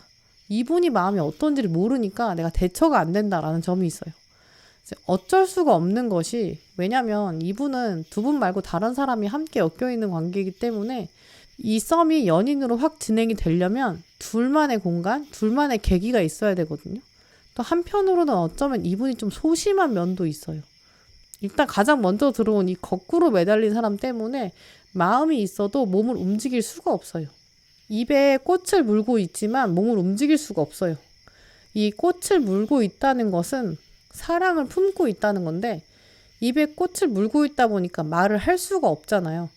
이분이 마음이 어떤지를 모르니까 내가 대처가 안 된다라는 점이 있어요. 이제 어쩔 수가 없는 것이 왜냐면 이분은 두 분 말고 다른 사람이 함께 엮여 있는 관계이기 때문에 이 썸이 연인으로 확 진행이 되려면 둘만의 공간, 둘만의 계기가 있어야 되거든요. 또 한편으로는 어쩌면 이분이 좀 소심한 면도 있어요. 일단 가장 먼저 들어온 이 거꾸로 매달린 사람 때문에 마음이 있어도 몸을 움직일 수가 없어요. 입에 꽃을 물고 있지만 몸을 움직일 수가 없어요. 이 꽃을 물고 있다는 것은 사랑을 품고 있다는 건데 입에 꽃을 물고 있다 보니까 말을 할 수가 없잖아요.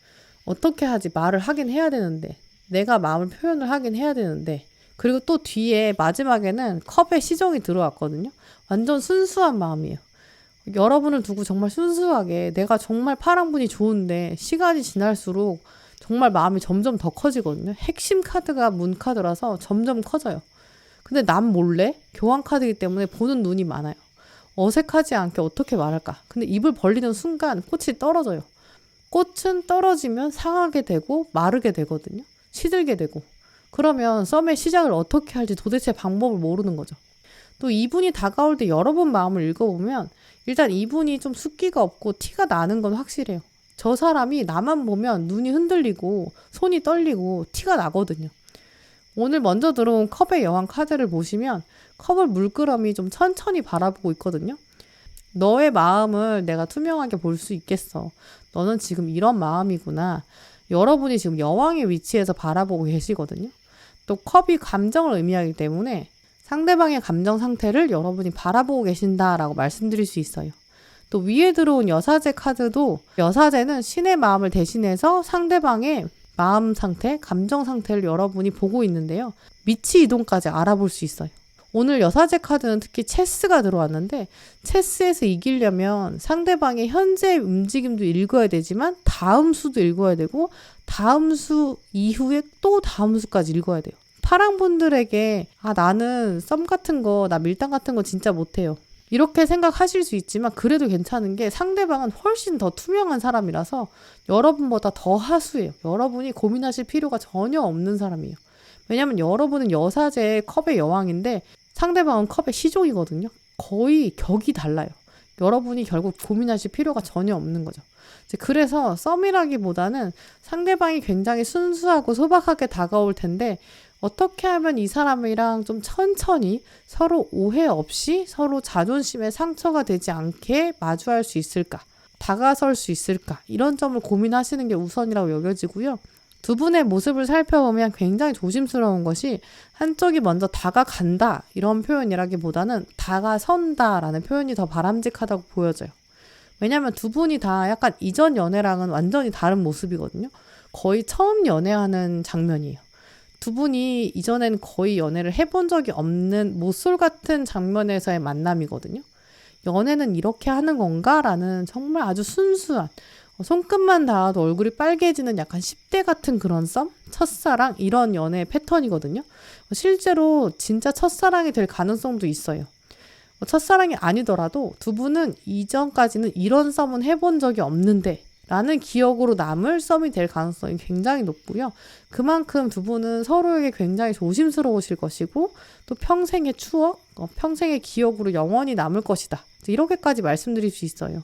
어떻게 하지? 말을 하긴 해야 되는데 내가 마음을 표현을 하긴 해야 되는데 그리고 또 뒤에 마지막에는 컵에 시정이 들어왔거든요. 완전 순수한 마음이에요. 여러분을 두고 정말 순수하게 내가 정말 파랑분이 좋은데 시간이 지날수록 정말 마음이 점점 더 커지거든요. 핵심 카드가 문 카드라서 점점 커져요. 근데 남 몰래 교환 카드이기 때문에 보는 눈이 많아요. 어색하지 않게 어떻게 말할까? 근데 입을 벌리는 순간 꽃이 떨어져요. 꽃은 떨어지면 상하게 되고 마르게 되거든요. 시들게 되고. 그러면 썸의 시작을 어떻게 할지 도대체 방법을 모르는 거죠. 또 이분이 다가올 때 여러분 마음을 읽어보면 일단 이분이 좀 숫기가 없고 티가 나는 건 확실해요. 저 사람이 나만 보면 눈이 흔들리고 손이 떨리고 티가 나거든요. 오늘 먼저 들어온 컵의 여왕 카드를 보시면 컵을 물끄러미 좀 천천히 바라보고 있거든요. 너의 마음을 내가 투명하게 볼 수 있겠어. 너는 지금 이런 마음이구나. 여러분이 지금 여왕의 위치에서 바라보고 계시거든요. 또 컵이 감정을 의미하기 때문에 상대방의 감정 상태를 여러분이 바라보고 계신다라고 말씀드릴 수 있어요. 또 위에 들어온 여사제 카드도 여사제는 신의 마음을 대신해서 상대방의 마음 상태, 감정 상태를 여러분이 보고 있는데요. 미치 이동까지 알아볼 수 있어요. 오늘 여사제 카드는 특히 체스가 들어왔는데 체스에서 이기려면 상대방의 현재 움직임도 읽어야 되지만 다음 수도 읽어야 되고 다음 수 이후에 또 다음 수까지 읽어야 돼요. 파랑분들에게 나는 썸 같은 거, 나 밀당 같은 거 진짜 못해요. 이렇게 생각하실 수 있지만 그래도 괜찮은 게 상대방은 훨씬 더 투명한 사람이라서 여러분보다 더 하수예요. 여러분이 고민하실 필요가 전혀 없는 사람이에요. 왜냐면 여러분은 여사제의 컵의 여왕인데 상대방은 컵의 시종이거든요. 거의 격이 달라요. 여러분이 결국 고민하실 필요가 전혀 없는 거죠. 그래서 썸이라기보다는 상대방이 굉장히 순수하고 소박하게 다가올 텐데 어떻게 하면 이 사람이랑 좀 천천히 서로 오해 없이 서로 자존심에 상처가 되지 않게 마주할 수 있을까? 다가설 수 있을까? 이런 점을 고민하시는 게 우선이라고 여겨지고요. 두 분의 모습을 살펴보면 굉장히 조심스러운 것이 한쪽이 먼저 다가간다 이런 표현이라기보다는 다가선다 라는 표현이 더 바람직하다고 보여져요. 왜냐하면 두 분이 다 약간 이전 연애랑은 완전히 다른 모습이거든요. 거의 처음 연애하는 장면이에요. 두 분이 이전엔 거의 연애를 해본 적이 없는 모쏠 같은 장면에서의 만남이거든요. 연애는 이렇게 하는 건가? 라는 정말 아주 순수한 손끝만 닿아도 얼굴이 빨개지는 약간 10대 같은 그런 썸? 첫사랑? 이런 연애 패턴이거든요. 실제로 진짜 첫사랑이 될 가능성도 있어요. 첫사랑이 아니더라도 두 분은 이전까지는 이런 썸은 해본 적이 없는데 라는 기억으로 남을 썸이 될 가능성이 굉장히 높고요. 그만큼 두 분은 서로에게 굉장히 조심스러우실 것이고 또 평생의 추억, 평생의 기억으로 영원히 남을 것이다. 이렇게까지 말씀드릴 수 있어요.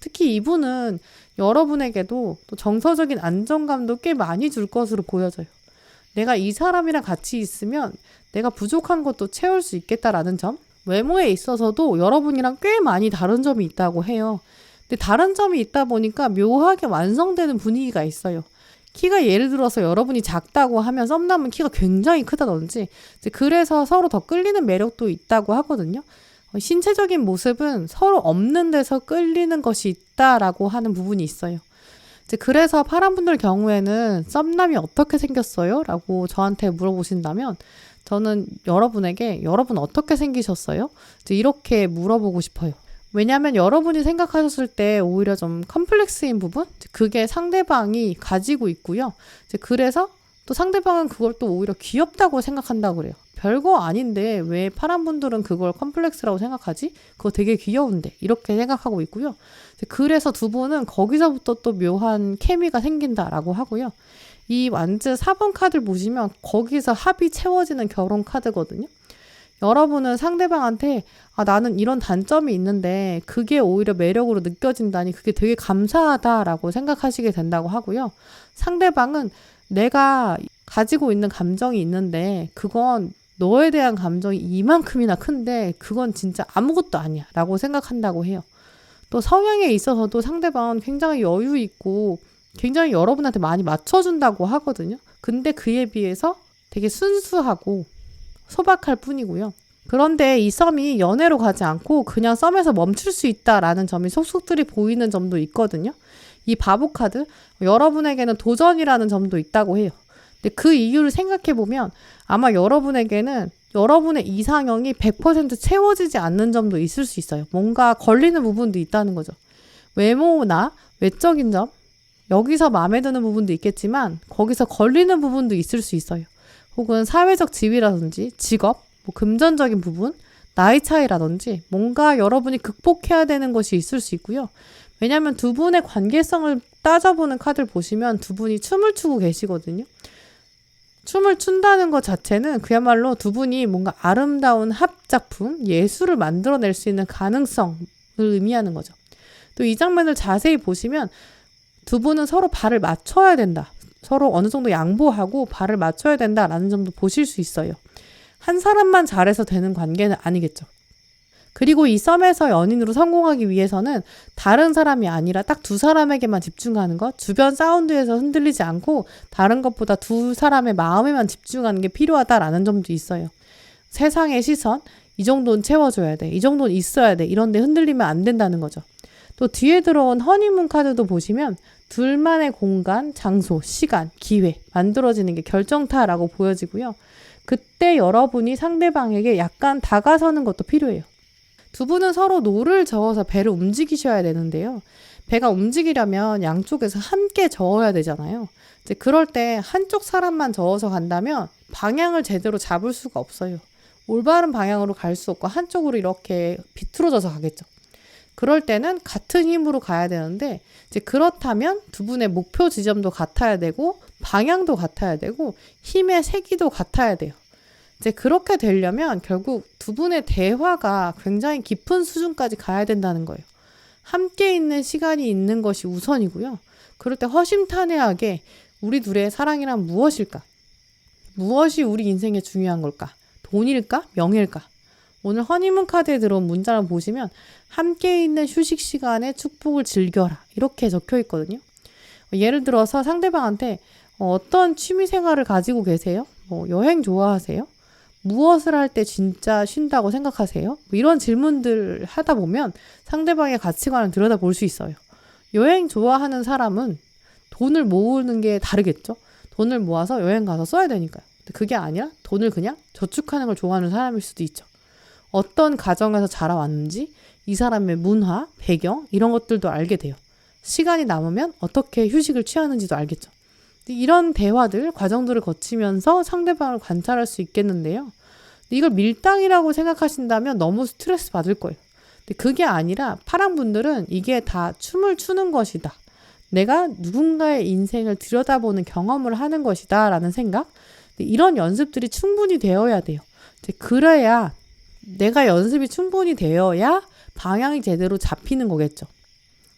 특히 이분은 여러분에게도 또 정서적인 안정감도 꽤 많이 줄 것으로 보여져요. 내가 이 사람이랑 같이 있으면 내가 부족한 것도 채울 수 있겠다라는 점. 외모에 있어서도 여러분이랑 꽤 많이 다른 점이 있다고 해요. 근데 다른 점이 있다 보니까 묘하게 완성되는 분위기가 있어요. 키가 예를 들어서 여러분이 작다고 하면 썸남은 키가 굉장히 크다든지 그래서 서로 더 끌리는 매력도 있다고 하거든요. 신체적인 모습은 서로 없는 데서 끌리는 것이 있다라고 하는 부분이 있어요. 그래서 파란분들 경우에는 썸남이 어떻게 생겼어요? 라고 저한테 물어보신다면 저는 여러분에게 여러분 어떻게 생기셨어요? 이렇게 물어보고 싶어요. 왜냐하면 여러분이 생각하셨을 때 오히려 좀 컴플렉스인 부분? 그게 상대방이 가지고 있고요. 그래서 또 상대방은 그걸 또 오히려 귀엽다고 생각한다고 그래요. 별거 아닌데 왜 파란 분들은 그걸 컴플렉스라고 생각하지? 그거 되게 귀여운데 이렇게 생각하고 있고요. 그래서 두 분은 거기서부터 또 묘한 케미가 생긴다라고 하고요. 이 완즈 4번 카드를 보시면 거기서 합이 채워지는 결혼 카드거든요. 여러분은 상대방한테 나는 이런 단점이 있는데 그게 오히려 매력으로 느껴진다니 그게 되게 감사하다라고 생각하시게 된다고 하고요. 상대방은 내가 가지고 있는 감정이 있는데 그건 너에 대한 감정이 이만큼이나 큰데 그건 진짜 아무것도 아니야 라고 생각한다고 해요. 또 성향에 있어서도 상대방은 굉장히 여유 있고 굉장히 여러분한테 많이 맞춰준다고 하거든요. 근데 그에 비해서 되게 순수하고 소박할 뿐이고요. 그런데 이 썸이 연애로 가지 않고 그냥 썸에서 멈출 수 있다라는 점이 속속들이 보이는 점도 있거든요. 이 바보 카드, 여러분에게는 도전이라는 점도 있다고 해요. 근데 그 이유를 생각해보면 아마 여러분에게는 여러분의 이상형이 100% 채워지지 않는 점도 있을 수 있어요. 뭔가 걸리는 부분도 있다는 거죠. 외모나 외적인 점, 여기서 마음에 드는 부분도 있겠지만 거기서 걸리는 부분도 있을 수 있어요. 혹은 사회적 지위라든지 직업, 금전적인 부분, 나이 차이라든지 뭔가 여러분이 극복해야 되는 것이 있을 수 있고요. 왜냐하면 두 분의 관계성을 따져보는 카드를 보시면 두 분이 춤을 추고 계시거든요. 춤을 춘다는 것 자체는 그야말로 두 분이 뭔가 아름다운 합작품, 예술을 만들어낼 수 있는 가능성을 의미하는 거죠. 또 이 장면을 자세히 보시면 두 분은 서로 발을 맞춰야 된다. 서로 어느 정도 양보하고 발을 맞춰야 된다라는 점도 보실 수 있어요. 한 사람만 잘해서 되는 관계는 아니겠죠. 그리고 이 썸에서 연인으로 성공하기 위해서는 다른 사람이 아니라 딱 두 사람에게만 집중하는 것, 주변 사운드에서 흔들리지 않고 다른 것보다 두 사람의 마음에만 집중하는 게 필요하다라는 점도 있어요. 세상의 시선, 이 정도는 채워줘야 돼, 이 정도는 있어야 돼, 이런 데 흔들리면 안 된다는 거죠. 또 뒤에 들어온 허니문 카드도 보시면 둘만의 공간, 장소, 시간, 기회 만들어지는 게 결정타라고 보여지고요. 그때 여러분이 상대방에게 약간 다가서는 것도 필요해요. 두 분은 서로 노를 저어서 배를 움직이셔야 되는데요. 배가 움직이려면 양쪽에서 함께 저어야 되잖아요. 이제 그럴 때 한쪽 사람만 저어서 간다면 방향을 제대로 잡을 수가 없어요. 올바른 방향으로 갈 수 없고 한쪽으로 이렇게 비틀어져서 가겠죠. 그럴 때는 같은 힘으로 가야 되는데 이제 그렇다면 두 분의 목표 지점도 같아야 되고 방향도 같아야 되고 힘의 세기도 같아야 돼요. 이제 그렇게 되려면 결국 두 분의 대화가 굉장히 깊은 수준까지 가야 된다는 거예요. 함께 있는 시간이 있는 것이 우선이고요. 그럴 때 허심탄회하게 우리 둘의 사랑이란 무엇일까? 무엇이 우리 인생에 중요한 걸까? 돈일까? 명예일까? 오늘 허니문 카드에 들어온 문장을 보시면 함께 있는 휴식 시간에 축복을 즐겨라 이렇게 적혀 있거든요. 예를 들어서 상대방한테 어떤 취미 생활을 가지고 계세요? 여행 좋아하세요? 무엇을 할 때 진짜 쉰다고 생각하세요? 이런 질문들 하다 보면 상대방의 가치관을 들여다볼 수 있어요. 여행 좋아하는 사람은 돈을 모으는 게 다르겠죠? 돈을 모아서 여행 가서 써야 되니까요. 근데 그게 아니라 돈을 그냥 저축하는 걸 좋아하는 사람일 수도 있죠. 어떤 가정에서 자라왔는지 이 사람의 문화, 배경 이런 것들도 알게 돼요. 시간이 남으면 어떻게 휴식을 취하는지도 알겠죠. 이런 대화들, 과정들을 거치면서 상대방을 관찰할 수 있겠는데요. 이걸 밀당이라고 생각하신다면 너무 스트레스 받을 거예요. 근데 그게 아니라 파란 분들은 이게 다 춤을 추는 것이다. 내가 누군가의 인생을 들여다보는 경험을 하는 것이다 라는 생각. 이런 연습들이 충분히 되어야 돼요. 그래야 내가 연습이 충분히 되어야 방향이 제대로 잡히는 거겠죠.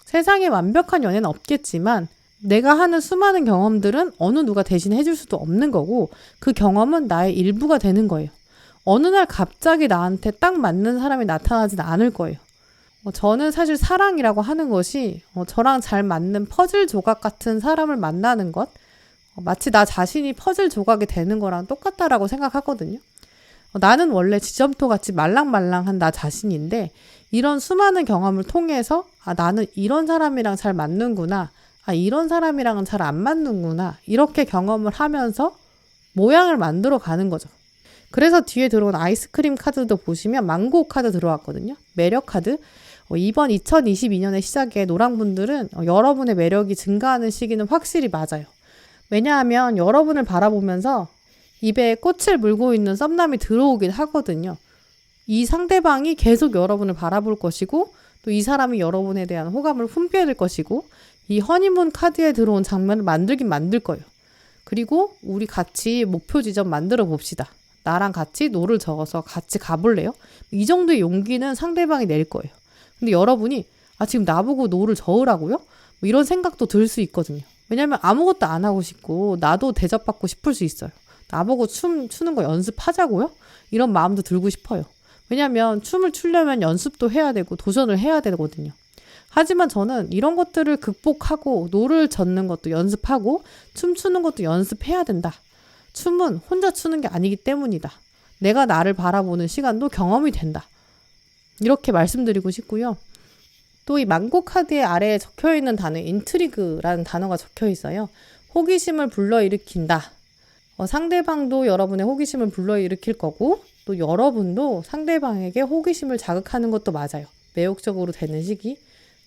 세상에 완벽한 연애는 없겠지만 내가 하는 수많은 경험들은 어느 누가 대신 해줄 수도 없는 거고 그 경험은 나의 일부가 되는 거예요. 어느 날 갑자기 나한테 딱 맞는 사람이 나타나지는 않을 거예요. 저는 사실 사랑이라고 하는 것이 저랑 잘 맞는 퍼즐 조각 같은 사람을 만나는 것, 마치 나 자신이 퍼즐 조각이 되는 거랑 똑같다라고 생각하거든요. 나는 원래 지점토 같이 말랑말랑한 나 자신인데 이런 수많은 경험을 통해서 나는 이런 사람이랑 잘 맞는구나, 이런 사람이랑은 잘 안 맞는구나 이렇게 경험을 하면서 모양을 만들어 가는 거죠. 그래서 뒤에 들어온 아이스크림 카드도 보시면 망고 카드 들어왔거든요. 매력 카드. 이번 2022년의 시작에 노랑분들은 여러분의 매력이 증가하는 시기는 확실히 맞아요. 왜냐하면 여러분을 바라보면서 입에 꽃을 물고 있는 썸남이 들어오긴 하거든요. 이 상대방이 계속 여러분을 바라볼 것이고 또 이 사람이 여러분에 대한 호감을 품게 것이고 이 허니문 카드에 들어온 장면을 만들긴 만들 거예요. 그리고 우리 같이 목표 지점 만들어 봅시다. 나랑 같이 노를 저어서 같이 가볼래요? 이 정도의 용기는 상대방이 낼 거예요. 근데 여러분이 지금 나보고 노를 저으라고요? 이런 생각도 들 수 있거든요. 왜냐면 아무것도 안 하고 싶고 나도 대접받고 싶을 수 있어요. 나보고 춤 추는 거 연습하자고요? 이런 마음도 들고 싶어요. 왜냐면 춤을 추려면 연습도 해야 되고 도전을 해야 되거든요. 하지만 저는 이런 것들을 극복하고 노를 젓는 것도 연습하고 춤추는 것도 연습해야 된다. 춤은 혼자 추는 게 아니기 때문이다. 내가 나를 바라보는 시간도 경험이 된다. 이렇게 말씀드리고 싶고요. 또 이 망고 카드의 아래에 적혀있는 단어 인트리그라는 단어가 적혀 있어요. 호기심을 불러일으킨다. 상대방도 여러분의 호기심을 불러일으킬 거고 또 여러분도 상대방에게 호기심을 자극하는 것도 맞아요. 매혹적으로 되는 시기.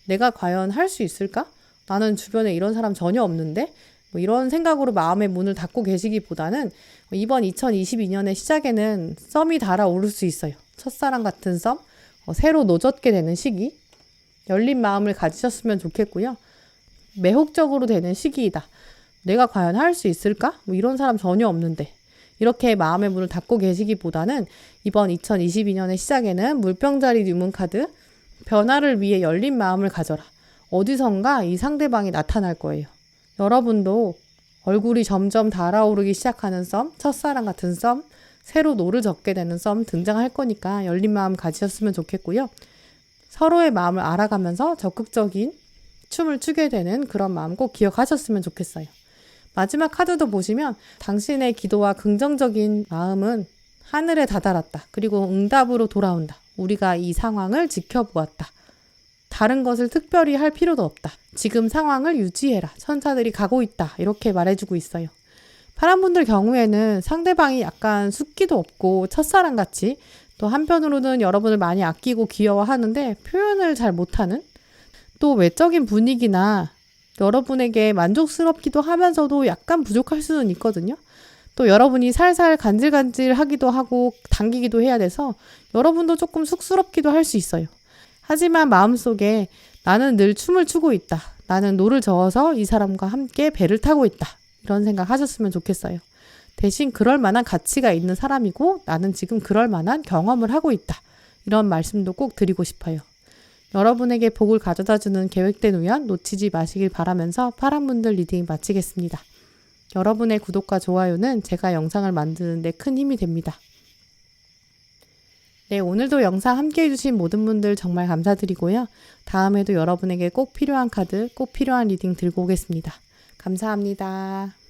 내가 과연 할 수 있을까? 나는 주변에 이런 사람 전혀 없는데? 이런 생각으로 마음의 문을 닫고 계시기보다는 이번 2022년의 시작에는 썸이 달아오를 수 있어요. 첫사랑 같은 썸, 새로 노젓게 되는 시기, 열린 마음을 가지셨으면 좋겠고요. 매혹적으로 되는 시기이다. 내가 과연 할 수 있을까? 이런 사람 전혀 없는데. 이렇게 마음의 문을 닫고 계시기보다는 이번 2022년의 시작에는 물병자리 뉴문 카드, 변화를 위해 열린 마음을 가져라. 어디선가 이 상대방이 나타날 거예요. 여러분도 얼굴이 점점 달아오르기 시작하는 썸, 첫사랑 같은 썸, 새로 노를 젓게 되는 썸 등장할 거니까 열린 마음 가지셨으면 좋겠고요. 서로의 마음을 알아가면서 적극적인 춤을 추게 되는 그런 마음 꼭 기억하셨으면 좋겠어요. 마지막 카드도 보시면 당신의 기도와 긍정적인 마음은 하늘에 다다랐다. 그리고 응답으로 돌아온다. 우리가 이 상황을 지켜보았다. 다른 것을 특별히 할 필요도 없다. 지금 상황을 유지해라. 천사들이 가고 있다. 이렇게 말해주고 있어요. 파란 분들 경우에는 상대방이 약간 숫기도 없고 첫사랑같이 또 한편으로는 여러분을 많이 아끼고 귀여워하는데 표현을 잘 못하는 또 외적인 분위기나 여러분에게 만족스럽기도 하면서도 약간 부족할 수는 있거든요. 또 여러분이 살살 간질간질하기도 하고 당기기도 해야 돼서 여러분도 조금 쑥스럽기도 할 수 있어요. 하지만 마음속에 나는 늘 춤을 추고 있다. 나는 노를 저어서 이 사람과 함께 배를 타고 있다. 이런 생각 하셨으면 좋겠어요. 대신 그럴 만한 가치가 있는 사람이고 나는 지금 그럴 만한 경험을 하고 있다. 이런 말씀도 꼭 드리고 싶어요. 여러분에게 복을 가져다주는 계획된 우연 놓치지 마시길 바라면서 파란분들 리딩 마치겠습니다. 여러분의 구독과 좋아요는 제가 영상을 만드는 데 큰 힘이 됩니다. 네, 오늘도 영상 함께 해주신 모든 분들 정말 감사드리고요. 다음에도 여러분에게 꼭 필요한 카드, 꼭 필요한 리딩 들고 오겠습니다. 감사합니다.